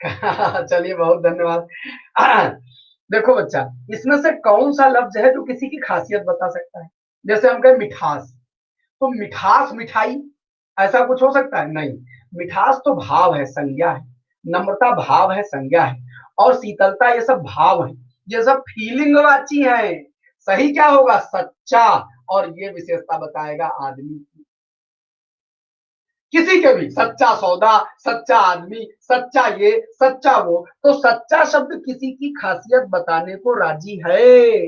चलिए बहुत धन्यवाद। देखो बच्चा, इसमें से कौन सा लफ्ज है जो किसी की खासियत बता सकता है। जैसे हम कहें मिठास, तो मिठास मिठाई, ऐसा कुछ हो सकता है, नहीं। मिठास तो भाव है, संज्ञा है। नम्रता भाव है, संज्ञा है। और शीतलता ये सब भाव है, ये सब फीलिंग वाची है। सही क्या होगा, सच्चा। और ये विशेषता बताएगा आदमी की, किसी के भी, सच्चा सौदा, सच्चा आदमी, सच्चा ये, सच्चा वो। तो सच्चा शब्द किसी की खासियत बताने को राजी है,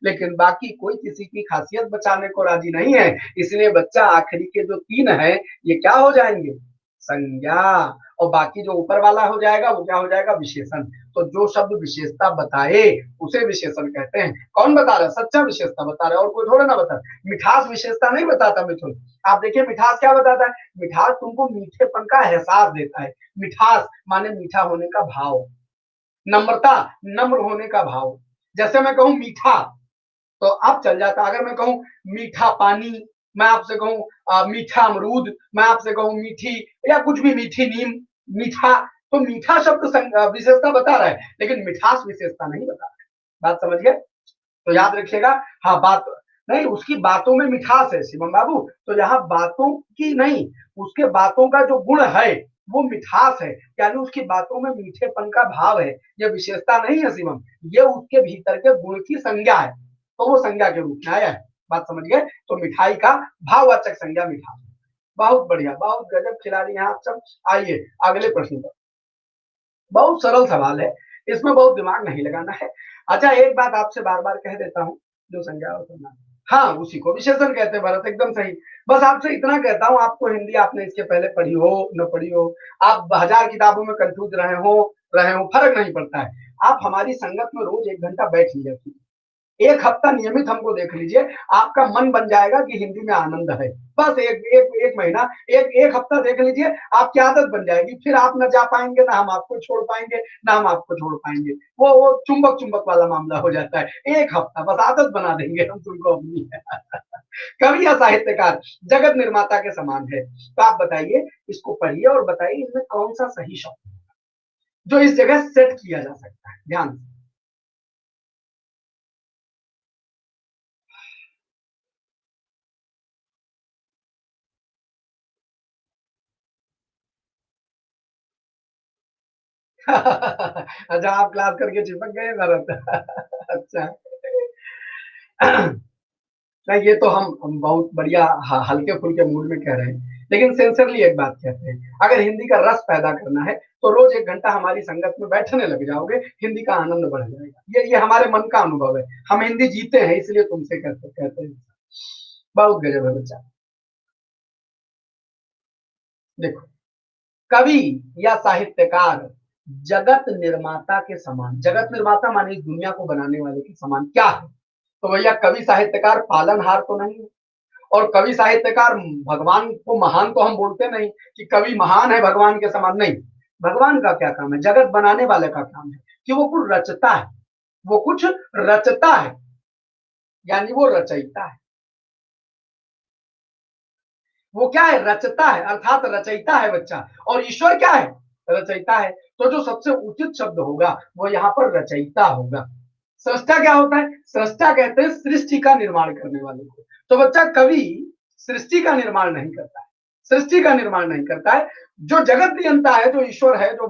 लेकिन बाकी कोई किसी की खासियत बचाने को राजी नहीं है। इसलिए बच्चा आखिरी के जो तीन है ये क्या हो जाएंगे, संज्ञा। और बाकी जो ऊपर वाला हो जाएगा वो क्या हो जाएगा, विशेषण। तो जो शब्द विशेषता बताए उसे विशेषण कहते हैं। कौन बता रहा है, सच्चा विशेषता बता रहा है, और कोई थोड़ा ना बता। मिठास विशेषता नहीं बताता मिथुन। आप देखिए मिठास क्या बताता है, मिठास तुमको मीठेपन का एहसास देता है। मिठास माने मीठा होने का भाव। नम्रता, नम्र होने का भाव। जैसे मैं कहूं मीठा तो आप चल जाता, अगर मैं कहूं मीठा पानी, मैं आपसे कहूं मीठा अमरूद, मैं आपसे कहूं मीठी, या कुछ भी, मीठी नीम, मीठा। तो मीठा शब्द विशेषता बता रहा है, लेकिन मिठास विशेषता नहीं बता रहा है। बात समझ गए। तो याद रखिएगा। हाँ बात नहीं, उसकी बातों में मिठास है शिवम बाबू, तो यहाँ बातों की नहीं, उसके बातों का जो गुण है वो मिठास है, यानी उसकी बातों में मीठेपन का भाव है। ये विशेषता नहीं है शिवम, ये उसके भीतर के गुण की संज्ञा है, तो वो संज्ञा के रूप में आया है। बात समझ गए। तो मिठाई का भाववाचक संज्ञा मिठास। बहुत बढ़िया, बहुत गजब खिलाड़ी हैं आप सब। आइए अगले प्रश्न पर। बहुत सरल सवाल है, इसमें बहुत दिमाग नहीं लगाना है। अच्छा एक बात आपसे बार बार कह देता हूँ, जो संज्ञा और संज्ञा, हाँ उसी को विशेषण कहते हैं भरत, एकदम सही। बस आपसे इतना कहता हूँ, आपको हिंदी आपने इसके पहले पढ़ी हो न पढ़ी हो, आप 1000 किताबों में कंफ्यूज रहे हो, फर्क नहीं पड़ता है। आप हमारी संगत में रोज 1 घंटा बैठ लीजिए, एक हफ्ता नियमित हमको देख लीजिए, आपका मन बन जाएगा कि हिंदी में आनंद है। बस एक महीना, एक हफ्ता देख लीजिए, आपकी आदत बन जाएगी, फिर आप न जा पाएंगे, ना हम आपको छोड़ पाएंगे, ना हम आपको छोड़ पाएंगे। वो चुंबक चुंबक वाला मामला हो जाता है। एक हफ्ता बस आदत बना देंगे हम तुमको अपनी। कवि या साहित्यकार जगत निर्माता के समान है। तो आप बताइए, इसको पढ़िए और बताइए इसमें कौन सा सही शब्द है जो इस जगह सेट किया जा सकता है। ध्यान से। अच्छा आप क्लास करके चिपक गए भरत। अच्छा। नहीं ये तो हम बहुत बढ़िया हल्के फुल्के मूड में कह रहे हैं, लेकिन सिंसियरली एक बात कहते हैं, अगर हिंदी का रस पैदा करना है तो रोज 1 घंटा हमारी संगत में बैठने लग जाओगे, हिंदी का आनंद बढ़ जाएगा। ये हमारे मन का अनुभव है, हम हिंदी जीते हैं इसलिए तुमसे कहते हैं। बहुत गजब है बच्चा। देखो, कवि या साहित्यकार जगत निर्माता के समान, जगत निर्माता माने इस दुनिया को बनाने वाले के समान क्या है? तो भैया कवि साहित्यकार पालनहार तो नहीं है, और कवि साहित्यकार भगवान को महान तो हम बोलते नहीं कि कवि महान है भगवान के समान, नहीं। भगवान का क्या काम है, जगत बनाने वाले का काम है कि वो कुछ रचता है, वो कुछ रचता है, यानी वो रचयिता है। वो क्या है, रचता है, अर्थात रचयिता है बच्चा। और ईश्वर क्या है, रचयिता है। तो जो सबसे उचित शब्द होगा वो यहाँ पर रचयिता होगा। सृष्टा क्या होता है, सृष्टा कहते हैं सृष्टि का निर्माण करने वाले को। तो बच्चा कवि सृष्टि का निर्माण नहीं करता है, सृष्टि का निर्माण नहीं करता है। जो जगत नियंता है, जो ईश्वर है, जो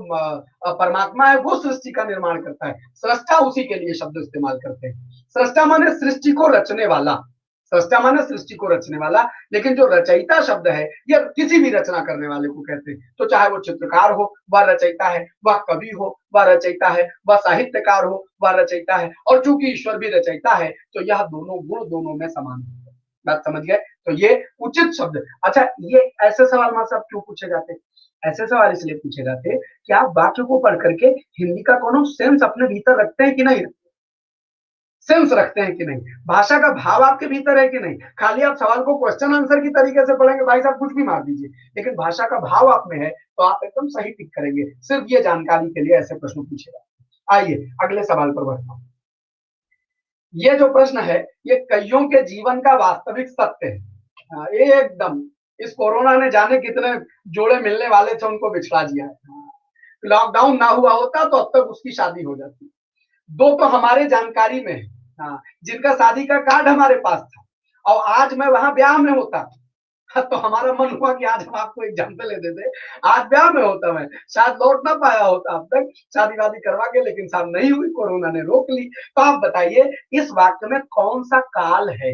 परमात्मा है, वो सृष्टि का निर्माण करता है। सृष्टा उसी के लिए शब्द इस्तेमाल करते हैं। सृष्टा माने सृष्टि को रचने वाला, सृष्टा माने सृष्टि को रचने वाला। लेकिन जो रचयिता शब्द है, यह किसी भी रचना करने वाले को कहते हैं। तो चाहे वो चित्रकार हो वह रचयिता है, वह कवि हो वह रचयिता है, वह साहित्यकार हो वह रचयिता है, और चूंकि ईश्वर भी रचयिता है तो यह दोनों गुण दोनों में समान है। बात समझ गए? तो ये उचित शब्द। अच्छा ये ऐसे सवाल मां साहब क्यों पूछे जाते हैं? ऐसे सवाल इसलिए पूछे जाते हैं कि आप वाक्य को पढ़ करके हिंदी का कोनो सेंस अपने भीतर रखते हैं कि नहीं, सेंस रखते हैं कि नहीं, भाषा का भाव आपके भीतर है कि नहीं। खाली आप सवाल को क्वेश्चन आंसर की तरीके से पढ़ेंगे, भाई साहब कुछ भी मार दीजिए, लेकिन भाषा का भाव आप में है तो आप एकदम सही टिक करेंगे। सिर्फ ये जानकारी के लिए ऐसे प्रश्न पूछेगा। आइए अगले सवाल पर बढ़ता हूं। ये जो प्रश्न है ये कईयों के जीवन का वास्तविक सत्य है। एकदम। इस कोरोना ने जाने कितने जोड़े मिलने वाले थे उनको बिछड़ा दिया है। लॉकडाउन ना हुआ होता तो अब तक उसकी शादी हो जाती। दो तो हमारे जानकारी में है, हाँ, जिनका शादी का कार्ड हमारे पास था, और आज मैं वहां ब्याह में होता। तो हमारा मन हुआ कि आज हम आपको एग्जाम्पल ले देते, आज ब्याह में होता, मैं शायद लौट ना पाया होता अब तक शादी वादी करवा के, लेकिन साहब नहीं हुई, कोरोना ने रोक ली। तो आप बताइए इस वाक्य में कौन सा काल है,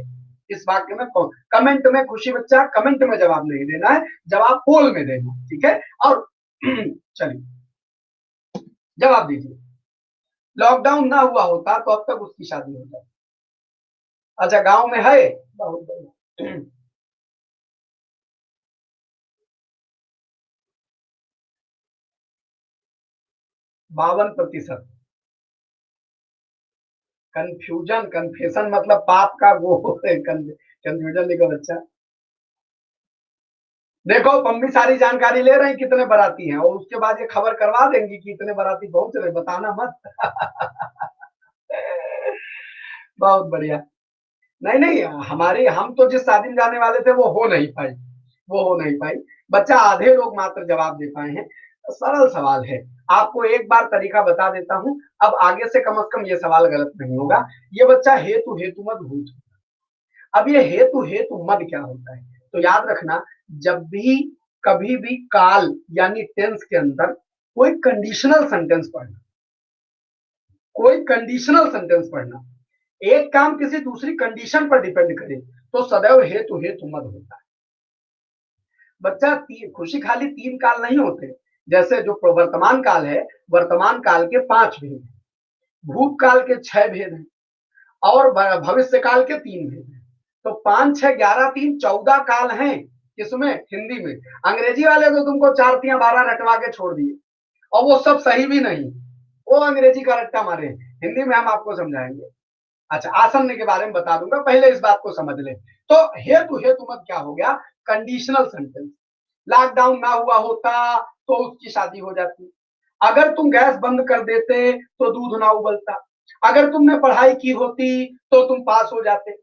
इस वाक्य में कौन, कमेंट में खुशी बच्चा कमेंट में जवाब नहीं देना है, जवाब पोल में देना, ठीक है। और चलिए जवाब दीजिए, लॉकडाउन ना हुआ होता तो अब तक उसकी शादी हो जाती। अच्छा गांव में है, बहुत बढ़िया। 52%। कंफ्यूजन, कन्फेशन मतलब पाप का वो कंफ्यूजन लिखो बच्चा। देखो मम्मी सारी जानकारी ले रही कितने बाराती हैं, और उसके बाद ये खबर करवा देंगी कि इतने बाराती पहुंच रहे, बताना मत। बहुत बढ़िया। नहीं नहीं, हमारी हम तो जिस शादी में जाने वाले थे वो हो नहीं पाई, वो हो नहीं पाई। बच्चा आधे लोग मात्र जवाब दे पाए हैं। तो सरल सवाल है, आपको एक बार तरीका बता देता हूं, अब आगे से कम ये सवाल गलत नहीं होगा। ये बच्चा हेतु हेतु मत भूल। अब ये हेतु हेतु मद क्या होता है, तो याद रखना, जब भी कभी भी काल यानी टेंस के अंदर कोई कंडीशनल सेंटेंस पढ़ना, कोई कंडीशनल सेंटेंस पढ़ना, एक काम किसी दूसरी कंडीशन पर डिपेंड करे तो सदैव हेतु हेतु मद होता है। बच्चा खुशी खाली 3 काल नहीं होते, जैसे जो वर्तमान काल है, वर्तमान काल के 5 भेद हैं, भूतकाल के 6 भेद हैं और भविष्य काल के 3 भेद हैं। तो 5, 6, 11, 3, 14 काल हैं किसमें? हिंदी में। अंग्रेजी वाले तो तुमको 4, 3, 12 रटवा के छोड़ दिए और वो सब सही भी नहीं, वो अंग्रेजी का रट्टा मारे। हिंदी में हम आपको समझाएंगे। अच्छा, आसन्न के बारे में बता दूंगा, पहले इस बात को समझ ले। तो हेतु हेतु मत क्या हो गया? Conditional sentence. लॉकडाउन ना हुआ होता तो उसकी शादी हो जाती, अगर तुम गैस बंद कर देते तो दूध ना उबलता, अगर तुमने पढ़ाई की होती तो तुम पास हो जाते।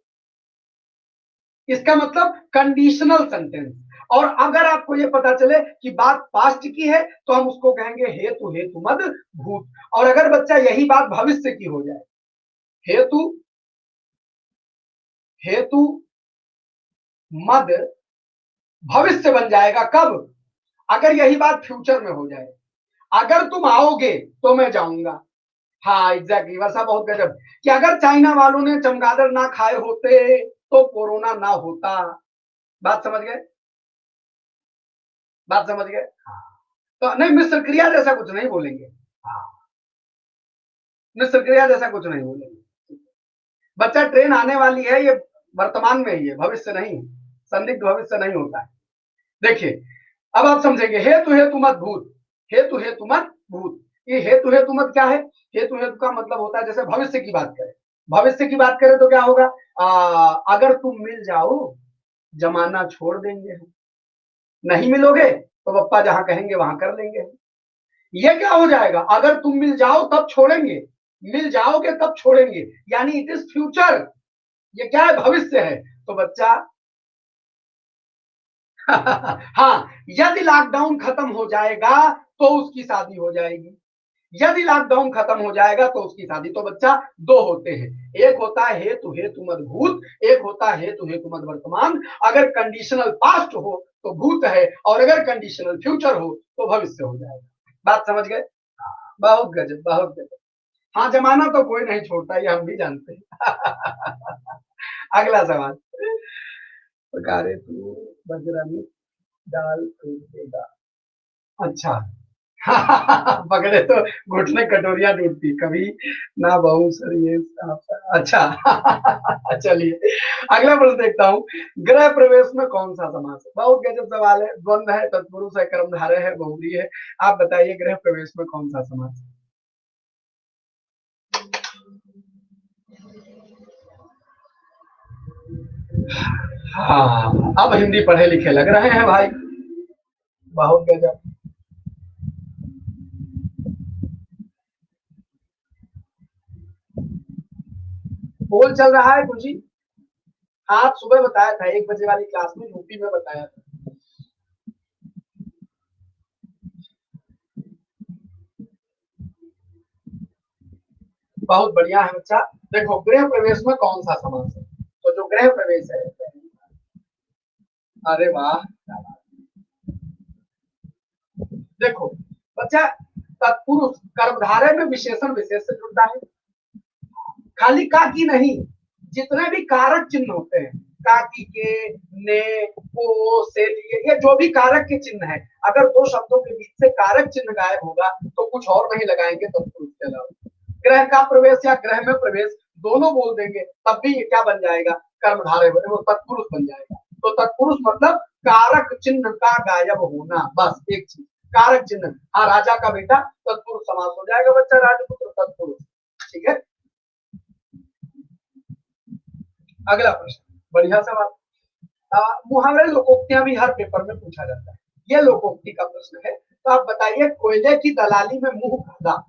इसका मतलब कंडीशनल सेंटेंस। और अगर आपको ये पता चले कि बात पास्ट की है तो हम उसको कहेंगे हेतु हेतु मद भूत। और अगर बच्चा यही बात भविष्य की हो जाए, हेतु हेतु मद भविष्य बन जाएगा। कब? अगर यही बात फ्यूचर में हो जाए, अगर तुम आओगे तो मैं जाऊंगा। हाँ एग्जैक्टली, वैसा बहुत गजब कि अगर चाइना वालों ने चमगादड़ ना खाए होते तो कोरोना ना होता। बात समझ गए? बात समझ गए? तो नहीं, मिश्र क्रिया जैसा कुछ नहीं बोलेंगे। हाँ, मिश्र क्रिया जैसा कुछ नहीं बोलेंगे। बच्चा ट्रेन आने वाली है, ये वर्तमान में ही है, भविष्य नहीं। संदिग्ध भविष्य नहीं होता है। देखिए, अब आप समझेंगे हेतु हेतु मत भूत, हेतु हेतु मत भूत। ये हेतु हेतु मत क्या है? हेतु हेतु का मतलब होता है, जैसे भविष्य की बात करें, भविष्य की बात करें तो क्या होगा? अगर तुम मिल जाओ जमाना छोड़ देंगे हम, नहीं मिलोगे तो पप्पा जहां कहेंगे वहां कर लेंगे। ये क्या हो जाएगा? अगर तुम मिल जाओ तब छोड़ेंगे, मिल जाओगे तब छोड़ेंगे, यानी इट इज फ्यूचर। ये क्या है? भविष्य है। तो बच्चा हाँ, यदि लॉकडाउन खत्म हो जाएगा तो उसकी शादी हो जाएगी, यदि लॉकडाउन खत्म हो जाएगा तो उसकी शादी। तो बच्चा दो होते हैं, एक होता है हेतु हेतु मद भूत, एक होता है हेतु हेतु मद वर्तमान। अगर कंडीशनल पास्ट हो तो भूत है, और अगर कंडीशनल फ्यूचर हो तो भविष्य हो जाएगा। बात समझ गए? बहुत गजब, बहुत गजब। हाँ, जमाना तो कोई नहीं छोड़ता, ये हम भी जानते हैं। अगला सवाल। पकारे तू बजरा में डाल फेंक देगा। अच्छा। पकड़े तो घुटने कटोरियां टूटती कभी ना बहू सर ये अच्छा। चलिए, अगला प्रश्न देखता हूँ। गृह प्रवेश में कौन सा समास है? बहुत गजब सवाल है। द्वंद्व है, तत्पुरुष है, कर्मधारय है, बहुव्रीहि है। आप बताइए गृह प्रवेश में कौन सा समास है? हाँ, अब हिंदी पढ़े लिखे लग रहे हैं भाई। बहुत गजब। बोल चल रहा है कुछ ही। हाँ, आप सुबह बताया था 1 बजे वाली क्लास में, यूपी में बताया था। बहुत बढ़िया है बच्चा। देखो, गृह प्रवेश में कौन सा समास है? तो जो गृह प्रवेश है, अरे वाह, देखो बच्चा, तत्पुरुष कर्मधारय में विशेषण विशेष से जुड़ता है। खाली का की नहीं, जितने भी कारक चिन्ह होते हैं, काकी के, ने, को, से, ये जो भी कारक के चिन्ह है, अगर दो शब्दों के बीच से कारक चिन्ह गायब होगा तो कुछ और नहीं लगाएंगे तत्पुरुष के अलावा। ग्रह का प्रवेश या ग्रह में प्रवेश दोनों बोल देंगे तब भी ये क्या बन जाएगा? कर्मधारय, वो तत्पुरुष बन जाएगा। तो तत्पुरुष मतलब कारक चिन्ह का गायब होना, बस एक चीज, कारक चिन्ह। हाँ, राजा का बेटा तत्पुरुष समास हो जाएगा बच्चा, राजपुत्र तत्पुरुष। ठीक है, अगला प्रश्न, बढ़िया सवाल। मुहावरे लोकोक्तियां भी हर पेपर में पूछा जाता है, ये लोकोक्ति का प्रश्न है। तो आप बताइए, कोयले की दलाली में मुंह खादा,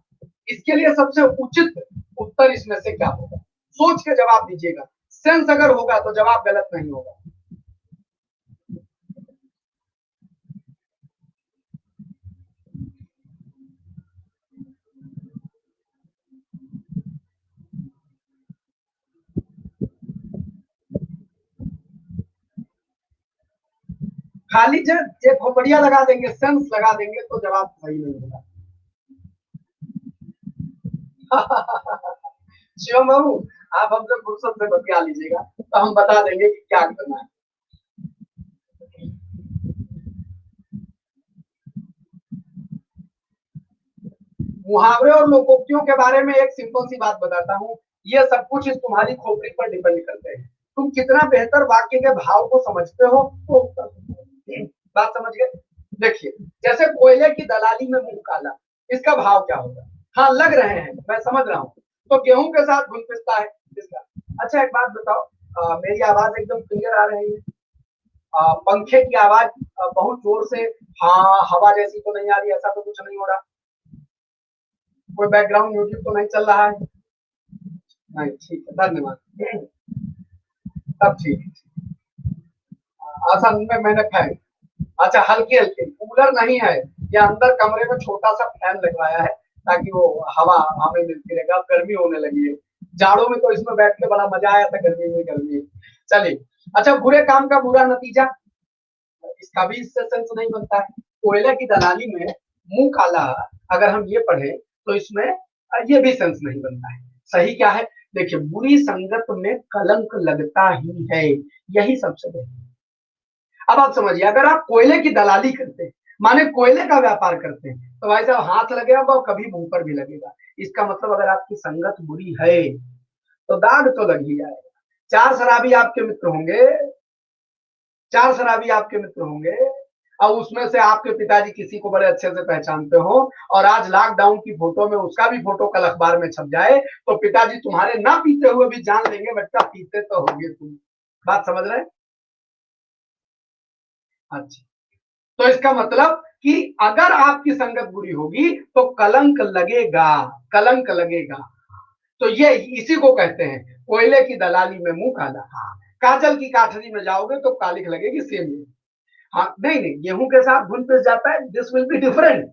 इसके लिए सबसे उचित उत्तर इसमें से क्या होगा? सोच के जवाब दीजिएगा, सेंस अगर होगा तो जवाब गलत नहीं होगा। खाली जे खोपड़िया लगा देंगे, सेंस लगा देंगे तो जवाब सही नहीं होगा। शिवम बाबू, आप हमसे फुर्सत से बतिया लीजिएगा तो हम बता देंगे कि क्या करना है। मुहावरे और लोकोक्तियों के बारे में एक सिंपल सी बात बताता हूँ, ये सब कुछ इस तुम्हारी खोपड़ी पर डिपेंड करते हैं। तुम कितना बेहतर वाक्य के भाव को समझते हो तो बात समझ गए। देखिए, जैसे कोयले की दलाली में मुंह काला, इसका भाव क्या होगा? हाँ लग रहे हैं, मैं समझ रहा हूँ, तो गेहूं के साथ घुल पिसता है इसका। अच्छा एक बात बताओ, मेरी आवाज एकदम क्लियर आ रही है? पंखे की आवाज बहुत जोर से हाँ हवा जैसी तो नहीं आ रही, ऐसा तो कुछ नहीं हो रहा? कोई बैकग्राउंड म्यूजिक तो नहीं चल रहा है? नहीं, ठीक है, धन्यवाद। तब ठीक है। असल में मैंने फैन, अच्छा हल्की हल्की, कूलर नहीं है, ये अंदर कमरे में छोटा सा फैन लगवाया है ताकि वो हवा हमें मिलती रहेगा। गर्मी होने लगी है, जाड़ों में तो इसमें बैठ के बड़ा मजा आया था, गर्मी में गर्मी। चलिए, अच्छा बुरे काम का बुरा नतीजा, इसका भी इससे सेंस नहीं बनता है। कोयले की दलाली में मुंह काला, अगर हम ये पढ़े तो इसमें ये भी सेंस नहीं बनता है। सही क्या है? देखिए, बुरी संगत में कलंक लगता ही है, यही सबसे बड़ी। अब आप समझिए, अगर आप कोयले की दलाली करते हैं, माने कोयले का व्यापार करते हैं, तो भाई साहब हाथ लगेगा और कभी मुंह पर भी लगेगा। इसका मतलब अगर आपकी संगत बुरी है तो दाग तो लग ही जाएगा। चार शराबी आपके मित्र होंगे, चार शराबी आपके मित्र होंगे, और उसमें से आपके पिताजी किसी को बड़े अच्छे से पहचानते हो, और आज लॉकडाउन की फोटो में उसका भी फोटो कल अखबार में छप जाए, तो पिताजी तुम्हारे ना पीते हुए भी जान लेंगे बच्चा पीते तो होंगे तुम। बात समझ रहे हैं? अच्छा, तो इसका मतलब कि अगर आपकी संगत बुरी होगी तो कलंक लगेगा, कलंक लगेगा। तो ये इसी को कहते हैं कोयले की दलाली में मुंह काला। हाँ, काजल की काठरी में जाओगे तो कालिख लगेगी, सेम। हाँ नहीं नहीं, गेहूं के साथ घुल पिस जाता है, दिस विल बी डिफरेंट।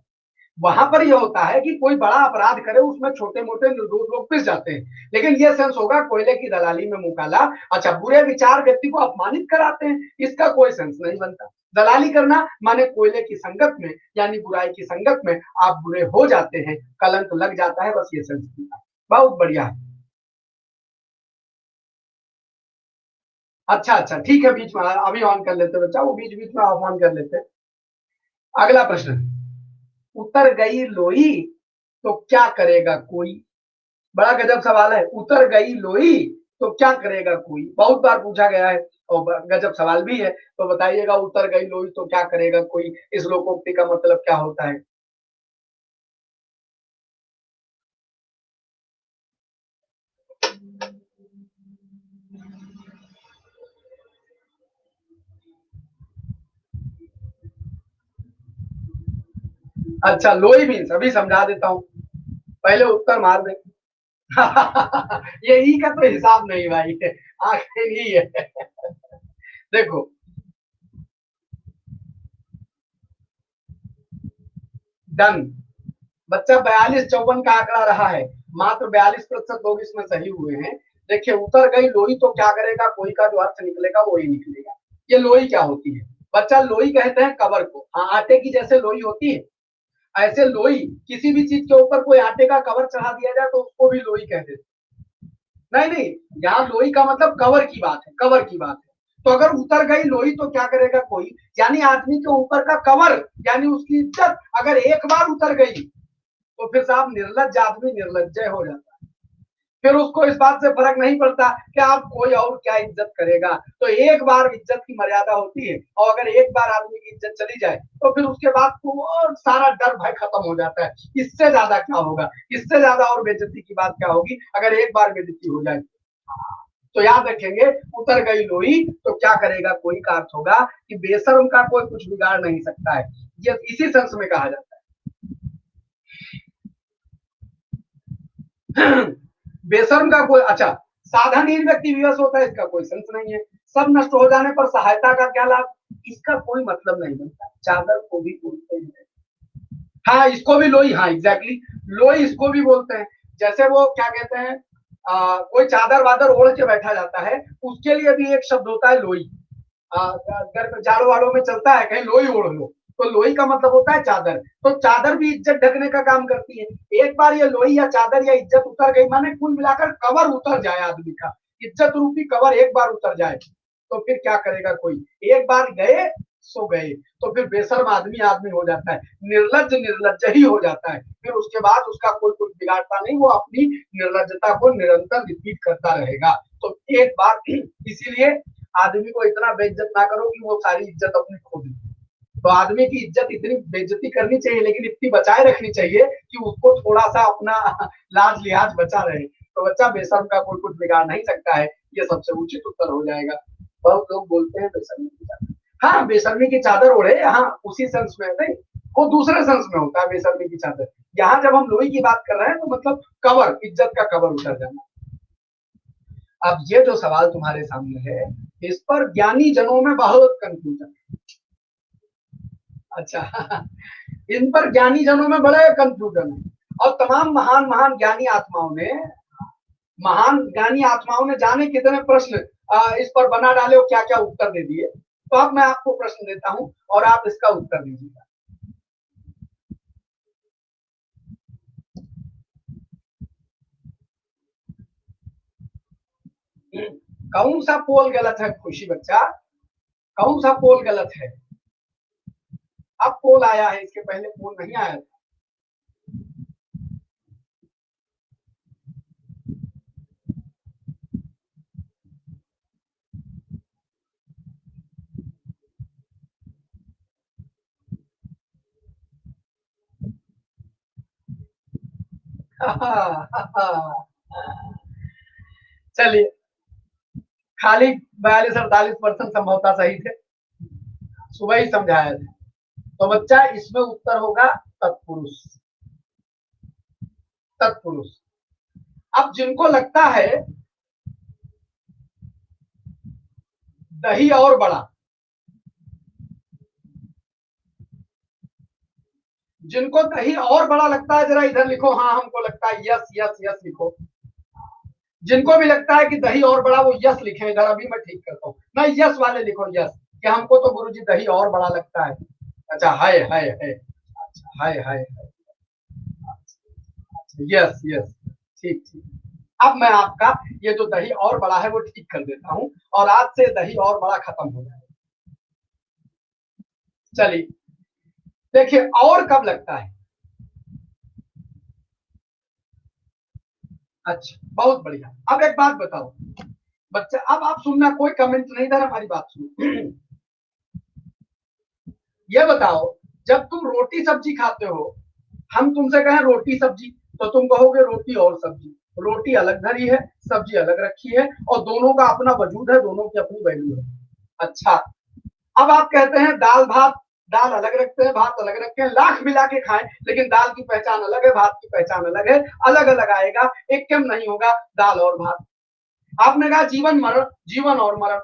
वहां पर यह होता है कि कोई बड़ा अपराध करे, उसमें छोटे मोटे निर्दोष लोग पिस जाते हैं, लेकिन ये सेंस होगा कोयले की दलाली में मुंह काला। अच्छा, बुरे विचार व्यक्ति को अपमानित कराते हैं, इसका कोई सेंस नहीं बनता। दलाली करना माने कोयले की संगत में, यानी बुराई की संगत में आप बुरे हो जाते हैं, कलंक लग जाता है, बस ये सेंस बनता है। बहुत बढ़िया है। अच्छा अच्छा ठीक है, बीच में अभी ऑन कर लेते बच्चा, वो बीच बीच में ऑफ ऑन कर लेते। अगला प्रश्न, उतर गई लोई तो क्या करेगा कोई? बड़ा गजब सवाल है। उतर गई लोई तो क्या करेगा कोई, बहुत बार पूछा गया है और गजब सवाल भी है। तो बताइएगा, उतर गई लोई तो क्या करेगा कोई, इस लोकोक्ति का मतलब क्या होता है? अच्छा, लोई मीन्स अभी समझा देता हूँ, पहले उत्तर मार दे। ये ई का तो हिसाब नहीं भाई, आखिर ही है। देखो, डन। बच्चा 42-54 का आंकड़ा रहा है, मात्र 42% लोग इसमें सही हुए हैं। देखिए, उतर गई लोई तो क्या करेगा कोई का जो अर्थ निकलेगा वही निकलेगा। ये लोई क्या होती है बच्चा? लोई कहते हैं कवर को। हाँ, आटे की जैसे लोई होती है, ऐसे लोई, किसी भी चीज के ऊपर कोई आटे का कवर चढ़ा दिया जाए तो उसको भी लोई कहते हैं। नहीं नहीं, यहाँ लोई का मतलब कवर की बात है, कवर की बात है। तो अगर उतर गई लोई तो क्या करेगा कोई, यानी आदमी के ऊपर का कवर, यानी उसकी इज्जत अगर एक बार उतर गई तो फिर साहब निर्लज्ज आदमी निर्लज्ज हो जाता है। फिर उसको इस बात से फर्क नहीं पड़ता कि आप कोई और क्या इज्जत करेगा। तो एक बार इज्जत की मर्यादा होती है, और अगर एक बार आदमी की इज्जत चली जाए तो फिर उसके बाद तो सारा डर भय खत्म हो जाता है। इससे ज्यादा क्या होगा, इससे ज्यादा और बेइज्जती की बात क्या होगी अगर एक बार बेइज्जती हो जाए। तो याद रखेंगे, उतर गई लोई तो क्या करेगा कोई का अर्थ होगा कि बेशर्म का कोई कुछ बिगाड़ नहीं सकता है। ये इसी सेंस में कहा जाता है। बेशर्म का कोई, अच्छा, साधनहीन व्यक्ति विवश होता है, इसका कोई सेंस नहीं है। सब नष्ट हो जाने पर सहायता का क्या लाभ, इसका कोई मतलब नहीं बनता। चादर को भी बोलते हैं, हाँ इसको भी लोई, हाँ एग्जैक्टली, लोई इसको भी बोलते हैं। जैसे वो क्या कहते हैं, कोई चादर वादर ओढ़ के बैठा जाता है, उसके लिए भी एक शब्द होता है लोई। जाड़ों वालों में चलता है कहीं लोई ओढ़ लो, तो लोई का मतलब होता है चादर। तो चादर भी इज्जत ढकने का काम करती है। एक बार ये लोई या चादर या इज्जत उतर गई, माने कुल मिलाकर कवर उतर जाए आदमी का, इज्जत रूपी कवर एक बार उतर जाए तो फिर क्या करेगा कोई। एक बार गए सो गए। तो फिर बेशर्म आदमी आदमी हो जाता है, निर्लज्ज निर्लज्ज ही हो जाता है, फिर उसके बाद उसका कोई कुछ बिगाड़ता नहीं, वो अपनी निर्लज्जता को निरंतर रिपीट करता रहेगा। तो एक बार इसीलिए आदमी को इतना बेइज्जत ना करो कि वो सारी इज्जत अपनी खो दे। तो आदमी की इज्जत इतनी बेइज्जती करनी चाहिए, लेकिन इतनी बचाए रखनी चाहिए कि उसको थोड़ा सा अपना लाज लिहाज बचा रहे। तो बच्चा बेशर्म का कोई कुछ बिगाड़ नहीं सकता है, ये सबसे उचित उत्तर हो जाएगा। बहुत लोग बोलते हैं बेशर्मी की चादर, हाँ बेशर्मी की चादर ओढ़े, हाँ उसी सेंस में नहीं, वो दूसरे सेंस में होता है बेशर्मी की चादर। यहाँ जब हम लोही की बात कर रहे हैं तो मतलब कवर, इज्जत का कवर उतर जाना। अब ये जो सवाल तुम्हारे सामने है, इस पर ज्ञानी जनों में बहुत कंफ्यूजन। अच्छा इन पर ज्ञानी जनों में बड़े कंफ्यूजन है, और तमाम महान महान ज्ञानी आत्माओं ने जाने कितने प्रश्न इस पर बना डाले और क्या क्या उत्तर दे दिए। तो अब मैं आपको प्रश्न देता हूं और आप इसका उत्तर दीजिएगा। कौन सा पोल गलत है खुशी बच्चा, कौन सा पोल गलत है? अब पोल आया है, इसके पहले पोल नहीं आया था। चलिए, खाली 42-48% संभवता सही थे, सुबह ही समझाया था। तो बच्चा इसमें उत्तर होगा तत्पुरुष। तत्पुरुष। अब जिनको लगता है दही और बड़ा, जिनको दही और बड़ा लगता है जरा इधर लिखो, हाँ हमको लगता है, यस यस यस लिखो। जिनको भी लगता है कि दही और बड़ा वो यस लिखे, इधर अभी मैं ठीक करता हूँ, नहीं यस वाले लिखो यस, कि हमको तो गुरुजी दही और बड़ा लगता है। अच्छा है, अच्छा है, यस यस, ठीक ठीक। अब मैं आपका ये जो दही और बड़ा है वो ठीक कर देता हूँ, और आज से दही और बड़ा खत्म हो जाएगा। चलिए देखिए, और कब लगता है? अच्छा बहुत बढ़िया। अब एक बात बताओ बच्चा, अब आप सुनना, कोई कमेंट नहीं, इधर हमारी बात सुनो। ये बताओ, जब तुम रोटी सब्जी खाते हो, हम तुमसे कहें रोटी सब्जी, तो तुम कहोगे रोटी और सब्जी। रोटी अलग धरी है, सब्जी अलग रखी है, और दोनों का अपना वजूद है, दोनों की अपनी वैल्यू है। अच्छा, अब आप कहते हैं दाल भात, दाल अलग रखते हैं, भात अलग रखते हैं, लाख मिला के खाएं, लेकिन दाल की पहचान अलग है, भात की पहचान अलग है, अलग अलग आएगा, एक कम नहीं होगा दाल और भात। आपने कहा जीवन मरण, जीवन और मरण।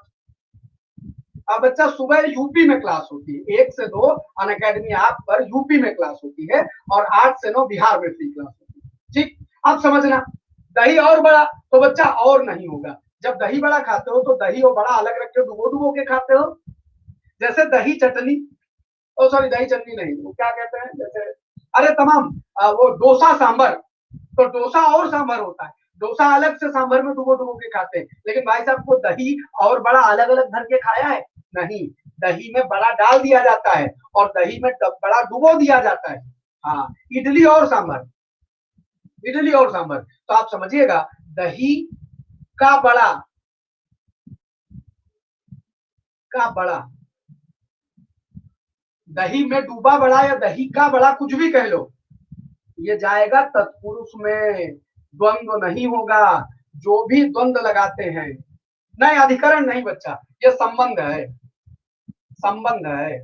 अब बच्चा सुबह यूपी में क्लास होती है, 1 से 2 अन अकेडमी ऐप पर यूपी में क्लास होती है, और 8 से 9 बिहार में फ्री क्लास होती है। ठीक, अब समझना, दही और बड़ा, तो बच्चा और नहीं होगा। जब दही बड़ा खाते हो तो दही और बड़ा अलग रख के डुबो डुबो के खाते हो। जैसे दही चटनी, ओ सॉरी दही चटनी नहीं, वो क्या कहते हैं, जैसे अरे तमाम वो डोसा सांभर, तो डोसा और सांभर होता है, डोसा अलग से सांभर में डुबो डुबो के खाते हैं, लेकिन भाई साहब को दही और बड़ा अलग अलग भर के खाया है? नहीं, दही में बड़ा डाल दिया जाता है और दही में बड़ा डुबो दिया जाता है। हाँ, इडली और सांभर, इडली और सांभर, तो आप समझिएगा, दही का बड़ा, का बड़ा, दही में डूबा बड़ा या दही का बड़ा, कुछ भी कह लो, ये जाएगा तत्पुरुष में, द्वंद्व नहीं होगा। जो भी द्वंद्व लगाते हैं, नहीं अधिकरण नहीं बच्चा, ये संबंध है, संबंध है।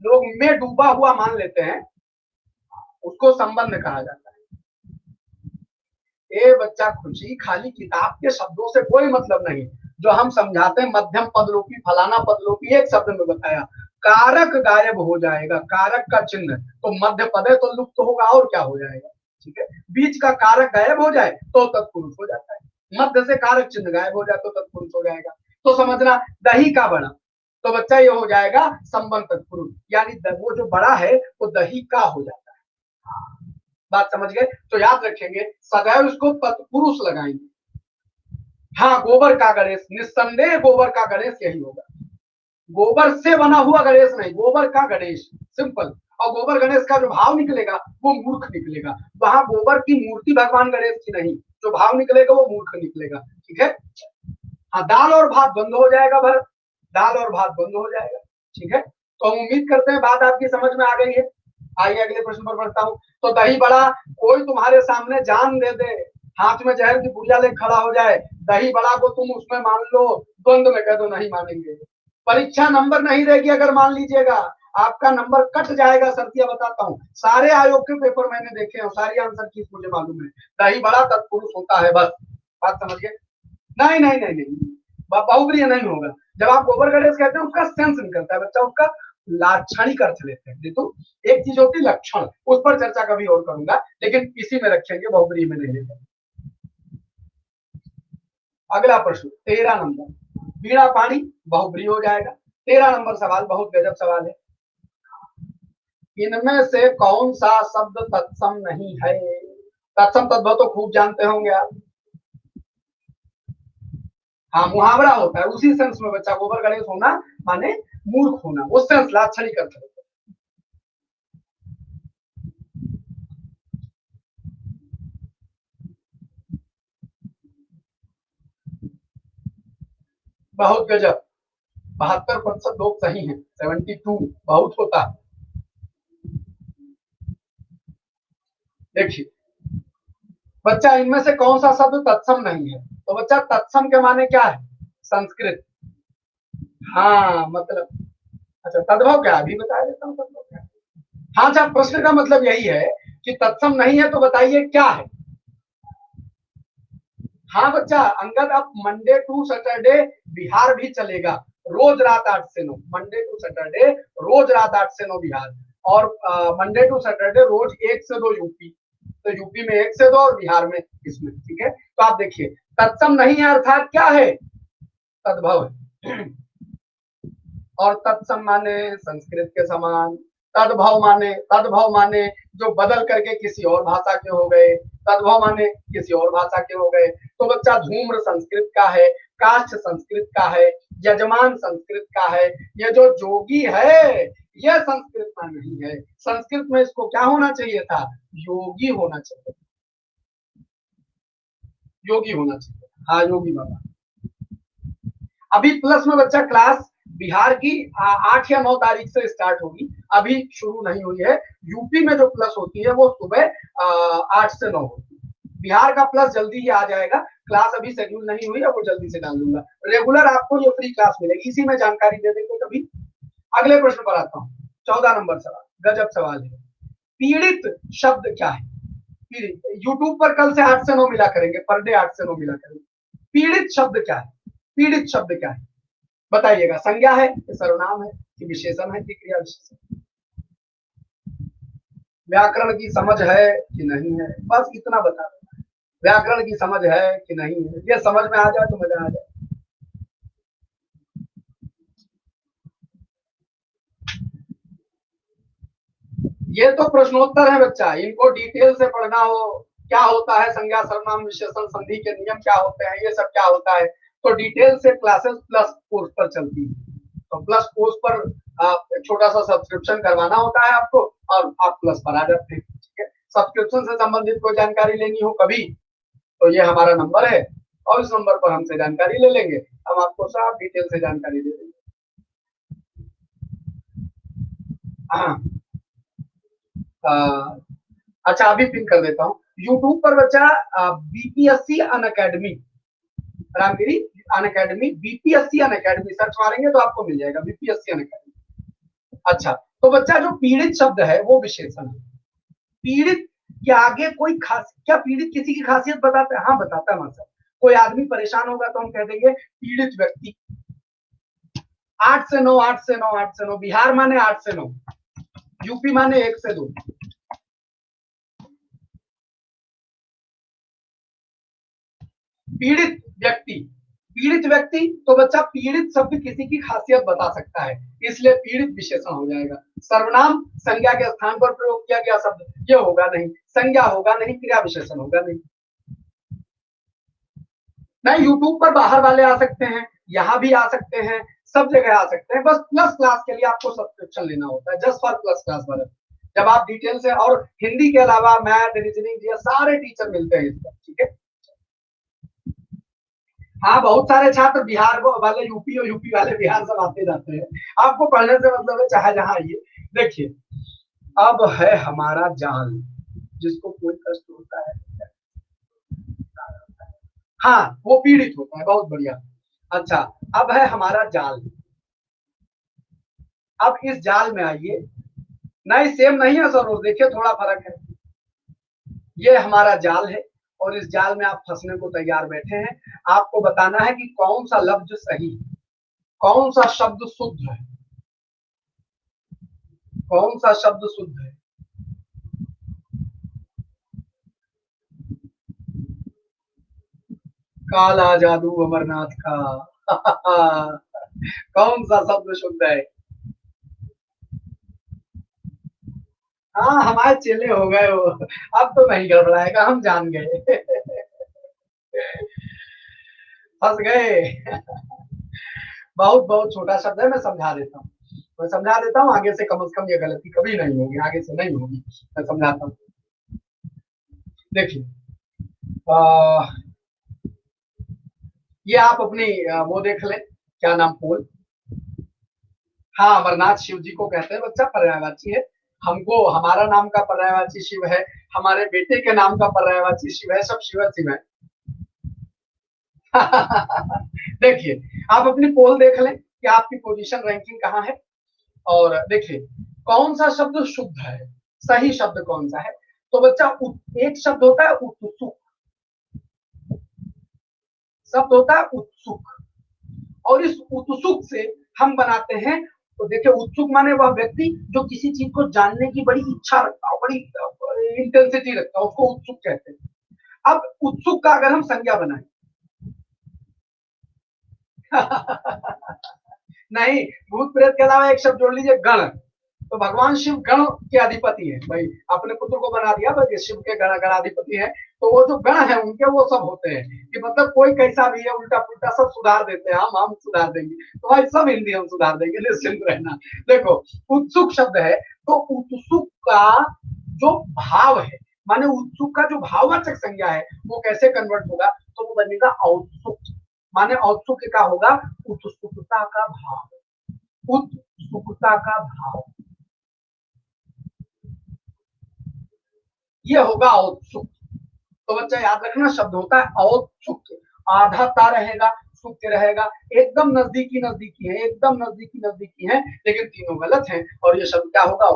लोग में डूबा हुआ मान लेते हैं, उसको संबंध कहा जाता है। ए बच्चा खुशी, खाली किताब के शब्दों से कोई मतलब नहीं। जो हम समझाते हैं मध्यम पदलोपी, फलाना पदलोपी, एक शब्द में बताया, कारक गायब हो जाएगा, कारक का चिन्ह, तो मध्य पद है तो लुप्त होगा, और क्या हो जाएगा? ठीक है, बीच का कारक गायब हो जाए तो तत्पुरुष हो जाता है, मध्य से कारक चिन्ह गायब हो जाए तो तत्पुरुष हो जाएगा। तो समझना, दही का बड़ा, तो बच्चा ये हो जाएगा संबंध तत्पुरुष, यानी वो जो बड़ा है वो दही का हो जाता है। बात समझ गए? तो याद रखेंगे, सदैव इसको तत्पुरुष लगाएंगे। हाँ, गोबर का गणेश, निस्संदेह गोबर का गणेश यही होगा। गोबर से बना हुआ गणेश नहीं, गोबर का गणेश, सिंपल। और गोबर गणेश का जो भाव निकलेगा वो मूर्ख निकलेगा। वहां गोबर की मूर्ति भगवान गणेश की नहीं, जो भाव निकलेगा वो मूर्ख निकलेगा। ठीक है। हाँ, दाल और भात बंद हो जाएगा भरत, दाल और भात बंद हो जाएगा। ठीक है, तो हम उम्मीद करते हैं बात आपकी समझ में आ गई है। आइए अगले प्रश्न पर बढ़ता हूँ। तो दही बड़ा, कोई तुम्हारे सामने जान दे दे, हाथ में जहर की पुड़िया लेकर खड़ा हो जाए, दही बड़ा को तुम उसमें मान लो, द्वंद में कह दो नहीं मानेंगे। परीक्षा नंबर नहीं देगी अगर मान लीजिएगा, आपका नंबर कट जाएगा। शर्तिया बताता हूँ, सारे आयोग के पेपर मैंने देखे हैं, सारी आंसर की मुझे मालूम है। दही बड़ा तत्पुरुष होता है, बस बात समझ गए। नहीं नहीं नहीं नहीं, बहुप्रिय नहीं होगा। जब आप गोबर गणेश कहते हैं उसका सेंस निकलता है बच्चा, उसका लाक्षणिक अर्थ लेते हैं। देखो, एक चीज होती है लक्षण, उस पर चर्चा कभी और करूंगा, लेकिन इसी में रखेंगे, बहुप्रिय में नहीं लेते। अगला प्रश्न 13 नंबर, बीड़ा पानी बहुप्रिय हो जाएगा। 13 नंबर सवाल बहुत गजब सवाल है। इनमें से कौन सा शब्द तत्सम नहीं है? तत्सम तद्भव तो खूब जानते होंगे आप। हाँ, मुहावरा होता है, उसी सेंस में बच्चा, गोबर गणेश होना माने मूर्ख होना, उस सेंस लाक्षणिक अर्थ है। बहुत गजब, 72% लोग सही हैं, 72 बहुत होता है। देखिए बच्चा, इनमें से कौन सा शब्द तत्सम नहीं है? तो बच्चा तत्सम के माने क्या है? संस्कृत। हाँ मतलब, अच्छा तद्भव क्या, अभी बता देता हूँ तद्भव क्या। हाँ अच्छा, प्रश्न का मतलब यही है कि तत्सम नहीं है तो बताइए क्या है। हाँ बच्चा अंगद, अब मंडे टू सैटरडे बिहार भी चलेगा, रोज रात 8 से 9, मंडे टू सैटरडे रोज रात 8 से 9 बिहार, और मंडे टू सैटरडे रोज 1 से 2 यूपी। तो यूपी में 1 से 2 और बिहार में इसमें। ठीक है, तो आप देखिए तत्सम नहीं है अर्थात क्या है? तद्भव है। और तत्सम माने संस्कृत के समान, तद्भव माने जो बदल करके किसी और भाषा के हो गए, तद्भव माने किसी और भाषा के हो गए। तो बच्चा धूम्र संस्कृत का है, काष्ठ संस्कृत का है, यजमान संस्कृत का है, ये जो जोगी है यह संस्कृत में नहीं है। संस्कृत में इसको क्या होना चाहिए था? योगी होना चाहिए, योगी होना चाहिए। हाँ योगी बाबा। अभी प्लस में बच्चा क्लास बिहार की 8 या 9 तारीख से स्टार्ट होगी, अभी शुरू नहीं हुई है। यूपी में जो प्लस होती है वो सुबह 8 से 9 होती है। बिहार का प्लस जल्दी ही आ जाएगा, क्लास अभी शेड्यूल नहीं हुई है, वो जल्दी से डाल दूंगा। रेगुलर आपको ये फ्री क्लास मिलेगी, इसी में जानकारी दे देंगे कभी। अगले प्रश्न पर आता हूँ, 14 नंबर सवाल, गजब सवाल है। पीड़ित शब्द क्या है? पीड़ित, यूट्यूब पर कल से 8 से 9 मिला करेंगे, पर डे 8 से 9 मिला करेंगे। पीड़ित शब्द क्या है? पीड़ित शब्द क्या है बताइएगा? संज्ञा है कि सर्वनाम है कि विशेषण है कि क्रिया विशेषण? व्याकरण की समझ है कि नहीं है, बस इतना बता दो। व्याकरण की समझ है कि नहीं है, ये समझ में आ जाए तो मजा आ जाए। ये तो प्रश्नोत्तर है बच्चा, इनको डिटेल से पढ़ना हो, क्या होता है संज्ञा सर्वनाम विशेषण, संधि के नियम क्या होते हैं, ये सब क्या होता है, तो डिटेल से क्लासेस प्लस कोर्स पर चलती है। तो प्लस कोर्स पर छोटा सा सब्सक्रिप्शन करवाना होता है आपको, और आप प्लस पर आ जाते हैं। ठीक है, सब्सक्रिप्शन से संबंधित कोई जानकारी लेनी हो कभी, तो ये हमारा नंबर है, और इस नंबर पर हमसे जानकारी ले लेंगे, हम आपको सब डिटेल से जानकारी दे देंगे। हाँ, अच्छा अभी पिन कर देता हूँ यूट्यूब पर बच्चा, बीपीएससी अन अकेडमी, रामगिरी अन अकेडमी, बीपीएससी अन अकेडमी सर्च मारेंगे तो आपको मिल जाएगा, बीपीएससी अन अकेडमी। अच्छा, तो बच्चा जो पीड़ित शब्द है वो विशेषण है। पीड़ित के आगे कोई खास, क्या पीड़ित किसी की खासियत बताता है? हाँ बताता है मतलब, कोई आदमी परेशान होगा तो हम कह देंगे पीड़ित व्यक्ति। 8 से 9, 8 से 9, 8 से 9, बिहार माने 8 से 9, यूपी माने 1 से 2। पीड़ित व्यक्ति, पीड़ित व्यक्ति, तो बच्चा पीड़ित शब्द किसी की खासियत बता सकता है, इसलिए पीड़ित विशेषण हो जाएगा। सर्वनाम संज्ञा के स्थान पर प्रयोग किया गया शब्द, ये होगा नहीं, संज्ञा होगा नहीं, क्रिया विशेषण होगा नहीं। नहीं, यूट्यूब पर बाहर वाले आ सकते हैं, यहाँ भी आ सकते हैं, सब जगह आ सकते हैं। बस प्लस क्लास के लिए आपको सब्सक्रिप्शन लेना होता है, जस्ट फॉर प्लस क्लास वाले। जब आप डिटेल से, और हिंदी के अलावा मैथ, रीजनिंग, ये सारे टीचर मिलते हैं इस पर, ठीक है। हाँ, बहुत सारे छात्र बिहार वाले यूपी और यूपी वाले बिहार सब आते जाते हैं। आपको पढ़ने से मतलब है, चाहे जहां आइए। देखिए, अब है हमारा जाल, जिसको कोई कष्ट होता है, हाँ वो पीड़ित होता है, बहुत बढ़िया। अच्छा, अब है हमारा जाल। अब इस जाल में आइए। नहीं, सेम नहीं है सर, देखिए थोड़ा फर्क है। ये हमारा जाल है, और इस जाल में आप फंसने को तैयार बैठे हैं। आपको बताना है कि कौन सा लफ्ज सही, कौन सा शब्द शुद्ध है, कौन सा शब्द शुद्ध है। काला जादू अमरनाथ का कौन सा शब्द शुद्ध है। हाँ, हमारे चेले हो गए वो, अब तो नहीं गड़बड़ाएगा, हम जान गए फंस गए बहुत बहुत छोटा शब्द है, मैं समझा देता हूँ, मैं समझा देता हूँ। आगे से कम ये गलती कभी नहीं होगी, आगे से नहीं होगी, मैं समझाता हूँ। देखिए, ये आप अपनी वो देख लें, क्या नाम, पोल। हाँ, अमरनाथ शिव जी को कहते हैं बच्चा, पर्यायवाची है। हमको हमारा नाम का पर्यायवाची शिव है, हमारे बेटे के नाम का पर्यायवाची शिव है, सब शिव शिव है देखिए, आप अपनी पोल देख लें कि आपकी पोजीशन रैंकिंग कहाँ है। और देखिए, कौन सा शब्द शुद्ध है, सही शब्द कौन सा है। तो बच्चा, एक शब्द होता है उत्सुक, शब्द होता है उत्सुक, और इस उत्सुक से हम बनाते हैं। तो देखिए, उत्सुक माने वह व्यक्ति जो किसी चीज को जानने की बड़ी इच्छा रखता हो, बड़ी इंटेंसिटी रखता हो, उसको उत्सुक कहते हैं। अब उत्सुक का अगर हम संज्ञा बनाए नहीं, भूत प्रेत के अलावा एक शब्द जोड़ लीजिए, गण। तो भगवान शिव गण के अधिपति हैं भाई, अपने पुत्र को बना दिया भाई, शिव के गणाधिपति हैं। तो वो जो गण है उनके, वो सब होते हैं कि मतलब कोई कैसा भी है, उल्टा पुल्टा सब सुधार देते हैं, हम सुधार देंगे, तो भाई सब हिंदी हम सुधार देंगे, निश्चिंत रहना। देखो, उत्सुक शब्द है, तो उत्सुक का जो भाव है, माने उत्सुक का जो भाववाचक संज्ञा है, वो कैसे कन्वर्ट होगा, तो वो बनेगा औत्सुक। माने औत्सुक का होगा उत्सुकता का भाव, उत्सुकता का भाव, ये होगा औत्सुक। तो बच्चा याद रखना, शब्द होता है औत्सुक, आधा ता रहेगा, सुख रहेगा, एकदम नजदीकी नजदीकी है, एकदम नजदीकी नजदीकी है, लेकिन तीनों गलत हैं, और ये शब्द क्या होगा,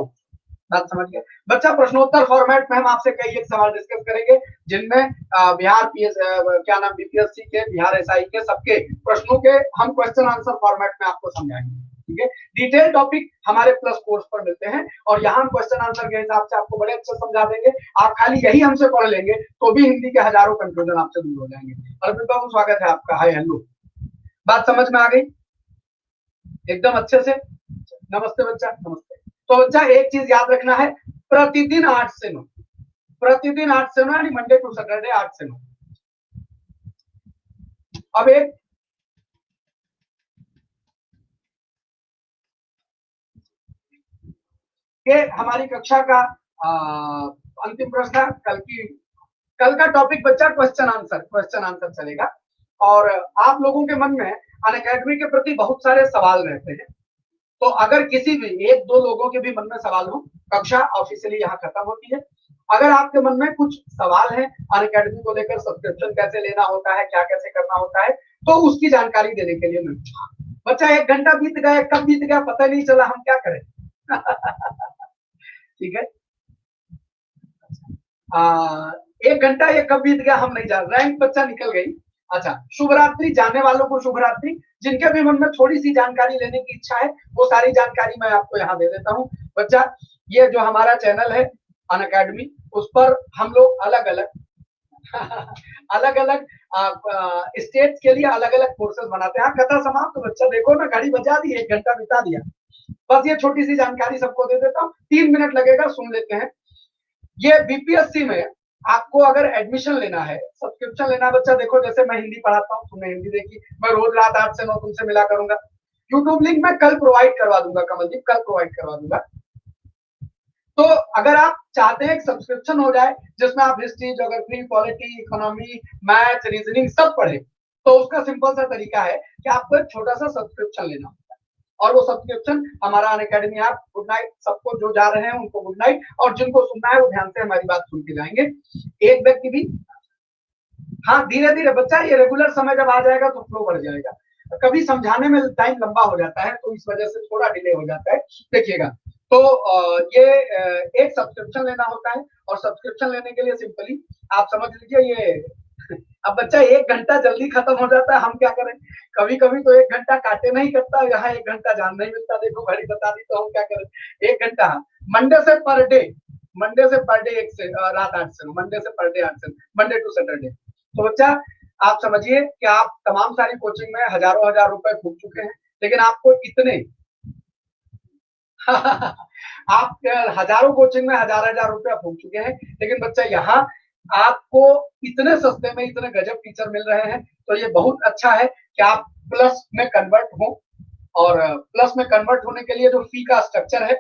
बात समझ गए बच्चा। प्रश्नोत्तर फॉर्मेट में हम आपसे कई एक सवाल डिस्कस करेंगे, जिनमें बिहार पीएस क्या नाम बीपीएससी के, बिहार एसआई के, सबके प्रश्नों के हम क्वेश्चन आंसर फॉर्मेट में आपको समझाएंगे, ठीक है। डिटेल टॉपिक हमारे प्लस कोर्स पर मिलते हैं, और यहाँ हम क्वेश्चन आंसर के हिसाब से आपको बड़े अच्छे समझा देंगे। आप खाली यही हमसे पढ़ लेंगे तो भी हिंदी के हजारों कंफ्यूजन आपसे दूर हो जाएंगे। अर्पित बाबू, स्वागत है आपका, हाय हेलो, बात समझ में आ गई एकदम अच्छे से। नमस्ते बच्चा, नमस्ते। तो बच्चा, एक चीज याद रखना है, प्रतिदिन 8 से 9, प्रतिदिन 8 से 9, यानी मंडे टू सैटरडे 8 से 9। अब एक के हमारी कक्षा का अंतिम प्रश्न, कल का टॉपिक बच्चा क्वेश्चन आंसर चलेगा। और आप लोगों के मन में अनअकैडमी के प्रति बहुत सारे सवाल रहते हैं, तो अगर किसी भी एक दो लोगों के भी मन में सवाल हो, कक्षा ऑफिशियली यहाँ खत्म होती है। अगर आपके मन में कुछ सवाल है अनअकैडमी को लेकर, सब्सक्रिप्शन कैसे लेना होता है, क्या कैसे करना होता है, तो उसकी जानकारी देने के लिए मैं बच्चा, 1 घंटा बीत गया, कब बीत गया पता नहीं चला, हम क्या करें ठीक है। 1 घंटा ये कब बीत गया हम नहीं जान, रैंक बच्चा निकल गई। अच्छा, शुभ रात्रि, जाने वालों को शुभ रात्रि। जिनके भी मन में थोड़ी सी जानकारी लेने की इच्छा है, वो सारी जानकारी मैं आपको यहाँ दे देता हूँ बच्चा। ये जो हमारा चैनल है अनअकैडमी, उस पर हम लोग अलग अलग अलग अलग स्टेट्स के लिए अलग अलग कोर्सेज बनाते हैं। कथा समाप्त तो बच्चा, देखो ना, घड़ी बजा दी, 1 घंटा बिता दिया। बस ये छोटी सी जानकारी सबको दे देता हूँ, 3 मिनट लगेगा, सुन लेते हैं। ये बीपीएससी में आपको अगर एडमिशन लेना है, सब्सक्रिप्शन लेना है बच्चा, देखो जैसे मैं हिंदी पढ़ाता हूँ, तुमने हिंदी देखी, मैं रोज रात 8 से 9 तुमसे मिला करूंगा। यूट्यूब लिंक मैं कल प्रोवाइड करवा दूंगा, कमलदीप कल प्रोवाइड करवा दूंगा। तो अगर आप चाहते हैं सब्सक्रिप्शन हो जाए जिसमें आप history, geography, polity, economy, math, reasoning सब पढ़े, तो उसका सिंपल सा तरीका है कि आपको एक छोटा सा सब्सक्रिप्शन लेना होता है, और वो सब्सक्रिप्शन हमारा अनअकैडमी ऐप। गुड नाइट सबको, जो जा रहे हैं उनको गुड नाइट, और जिनको सुनना है वो ध्यान से हमारी बात सुन के जाएंगे। एक व्यक्ति भी, हाँ धीरे धीरे बच्चा, ये रेगुलर समय जब आ जाएगा तो फ्लो बढ़ जाएगा। कभी समझाने में टाइम लंबा हो जाता है तो इस वजह से थोड़ा डिले हो जाता है, देखिएगा। तो ये एक सब्सक्रिप्शन लेना होता है, और सब्सक्रिप्शन लेने के लिए सिंपली आप समझ लीजिए ये अब बच्चा 1 घंटा जल्दी खत्म हो जाता है, हम क्या करें, कभी कभी तो 1 घंटा काटे नहीं करता, यहाँ 1 घंटा जान नहीं मिलता, देखो घड़ी बता दी तो हम क्या करें, 1 घंटा। मंडे से पर डे, मंडे से पर डे एक से रात 8 से 9, मंडे से पर डे 8 से, मंडे टू सैटरडे। तो बच्चा आप समझिए कि आप तमाम सारी कोचिंग में हजारों हजार रुपए फूक चुके हैं, लेकिन आपको इतने आप हजारों कोचिंग में हजार हजार रुपया फूक चुके हैं, लेकिन बच्चा यहाँ आपको इतने सस्ते में इतने गजब टीचर मिल रहे हैं, तो ये बहुत अच्छा है कि आप प्लस में कन्वर्ट हो। और प्लस में कन्वर्ट होने के लिए जो फी का स्ट्रक्चर है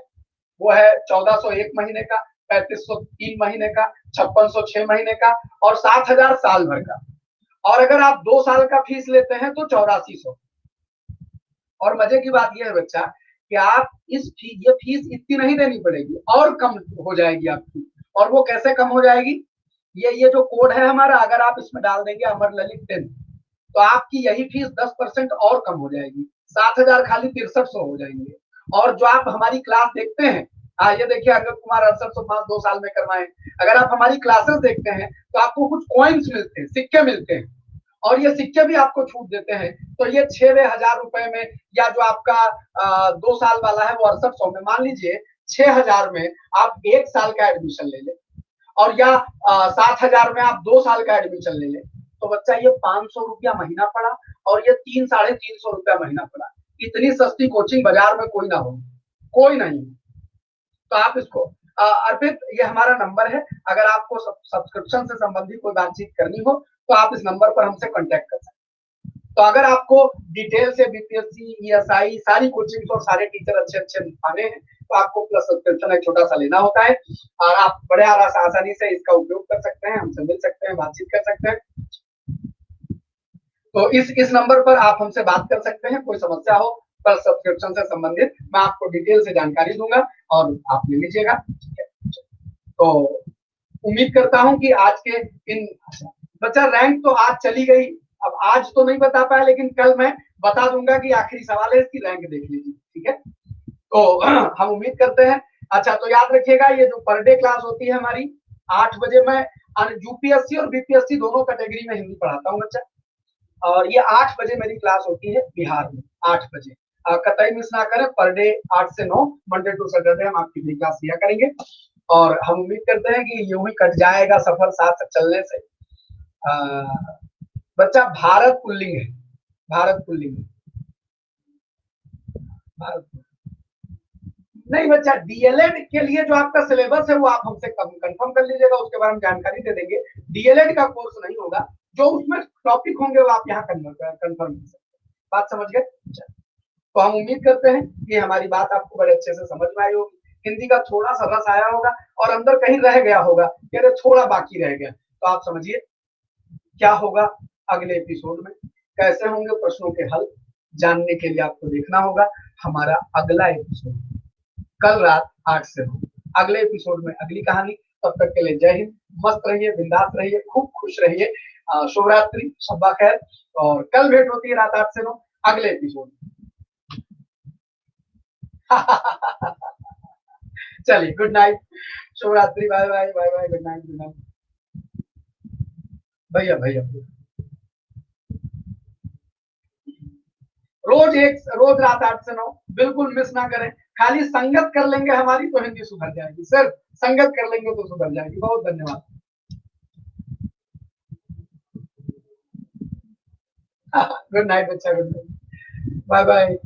वो है 1401 महीने का, 3503 महीने का, 5606 महीने का, और 7000 साल भर का। और अगर आप 2 साल का फीस लेते हैं तो 8400। और मजे की बात यह है बच्चा कि आप ये फीस इतनी नहीं देनी पड़ेगी, और कम हो जाएगी आपकी। और वो कैसे कम हो जाएगी, ये जो कोड है हमारा, अगर आप इसमें डाल देंगे अमर ललित 10, तो आपकी यही फीस 10% और कम हो जाएगी, 7000 खाली 6300 हो जाएंगे। और जो आप हमारी क्लास देखते हैं, ये देखिए अंगद कुमार 68 2 साल में करवाए, अगर आप हमारी क्लासेस देखते हैं तो आपको कुछ कॉइन्स मिलते हैं, सिक्के मिलते हैं, और ये सिक्के भी आपको छूट देते हैं। तो ये 6,000 रुपए में, या जो आपका 2 साल वाला है वो 6800 में, मान लीजिए 6,000 में आप 1 साल का एडमिशन ले लें, और या 7,000 में आप 2 साल का एडमिशन ले लें, तो बच्चा ये 500 रुपया महीना पड़ा, और ये 300-350 रुपया महीना पड़ा। इतनी सस्ती कोचिंग बाजार में कोई ना हो, कोई नहीं। तो आप इसको अर्पित, ये हमारा नंबर है, अगर आपको सब्सक्रिप्शन से संबंधित कोई बातचीत करनी हो तो आप इस नंबर पर हमसे कांटेक्ट कर सकते हैं। तो अगर आपको डिटेल से बीपीएससी, ईएसआई सारी कोचिंग और सारे टीचर अच्छे अच्छे आने हैं, तो आपको प्लस सब्सक्रिप्शन एक छोटा सा लेना होता है, और आप बड़े आसानी से इसका उपयोग कर सकते हैं, हमसे मिल सकते हैं, बातचीत कर सकते हैं। तो इस नंबर पर आप हमसे बात कर सकते हैं, कोई समस्या हो प्लस सब्सक्रिप्शन से संबंधित, मैं आपको डिटेल से जानकारी दूंगा और आप ले लीजिएगा। तो उम्मीद करता हूं कि आज के इन, बच्चा रैंक तो आज चली गई, अब आज तो नहीं बता पाया, लेकिन कल मैं बता दूंगा कि आखिरी सवाल है, इसकी रैंक देख लीजिए, ठीक है। तो हम उम्मीद करते हैं। अच्छा, तो याद रखिएगा ये जो पर डे क्लास होती है हमारी 8 बजे, मैं यूपीएससी और बीपीएससी दोनों कैटेगरी में हिंदी पढ़ाता हूँ बच्चा, और ये 8 बजे मेरी क्लास होती है बिहार में, 8 बजे। कतई मिस ना करें, पर डे 8 से 9 मंडे टू सैटरडे हम आपकी भी क्लास लिया करेंगे, और हम उम्मीद करते हैं कि यूं ही कट जाएगा सफर साथ चलने से। बच्चा भारत पुल्लिंग है, भारत पुल्लिंग है, भारत नहीं बच्चा, डीएलएड के लिए जो आपका सिलेबस है वो आप हमसे कंफर्म कर लीजिएगा, उसके बारे में जानकारी दे देंगे। डीएलएड का कोर्स नहीं होगा, जो उसमें टॉपिक होंगे वो आप यहाँ कंफर्म कर सकते हैं। बात समझ गए? तो हम उम्मीद करते हैं कि हमारी बात आपको बड़े अच्छे से समझ में आई होगी, हिंदी का थोड़ा सा रस आया होगा, और अंदर कहीं रह गया होगा कि अरे थोड़ा बाकी रह गया, तो आप समझिए क्या होगा अगले एपिसोड में, कैसे होंगे प्रश्नों के हल, जानने के लिए आपको देखना होगा हमारा अगला एपिसोड कल रात 8 से 9। अगले एपिसोड में अगली कहानी। तब तक के लिए जय हिंद, मस्त रहिए, बिंदास रहिए, खूब खुश रहिए, शुभ रात्रि, शब्बा खैर, और कल भेंट होती है रात 8 से 9 अगले एपिसोड। चलिए गुड नाइट, शुभ रात्रि, bye bye, bye bye, good night, good night. भैया भैया रोज रात 8 से 9 बिल्कुल मिस ना करें, खाली संगत कर लेंगे हमारी तो हिंदी सुधर जाएगी, सिर्फ संगत कर लेंगे तो सुधर जाएगी। बहुत धन्यवाद। गुड नाइट बच्चा, गुड नाइट, बाय बाय।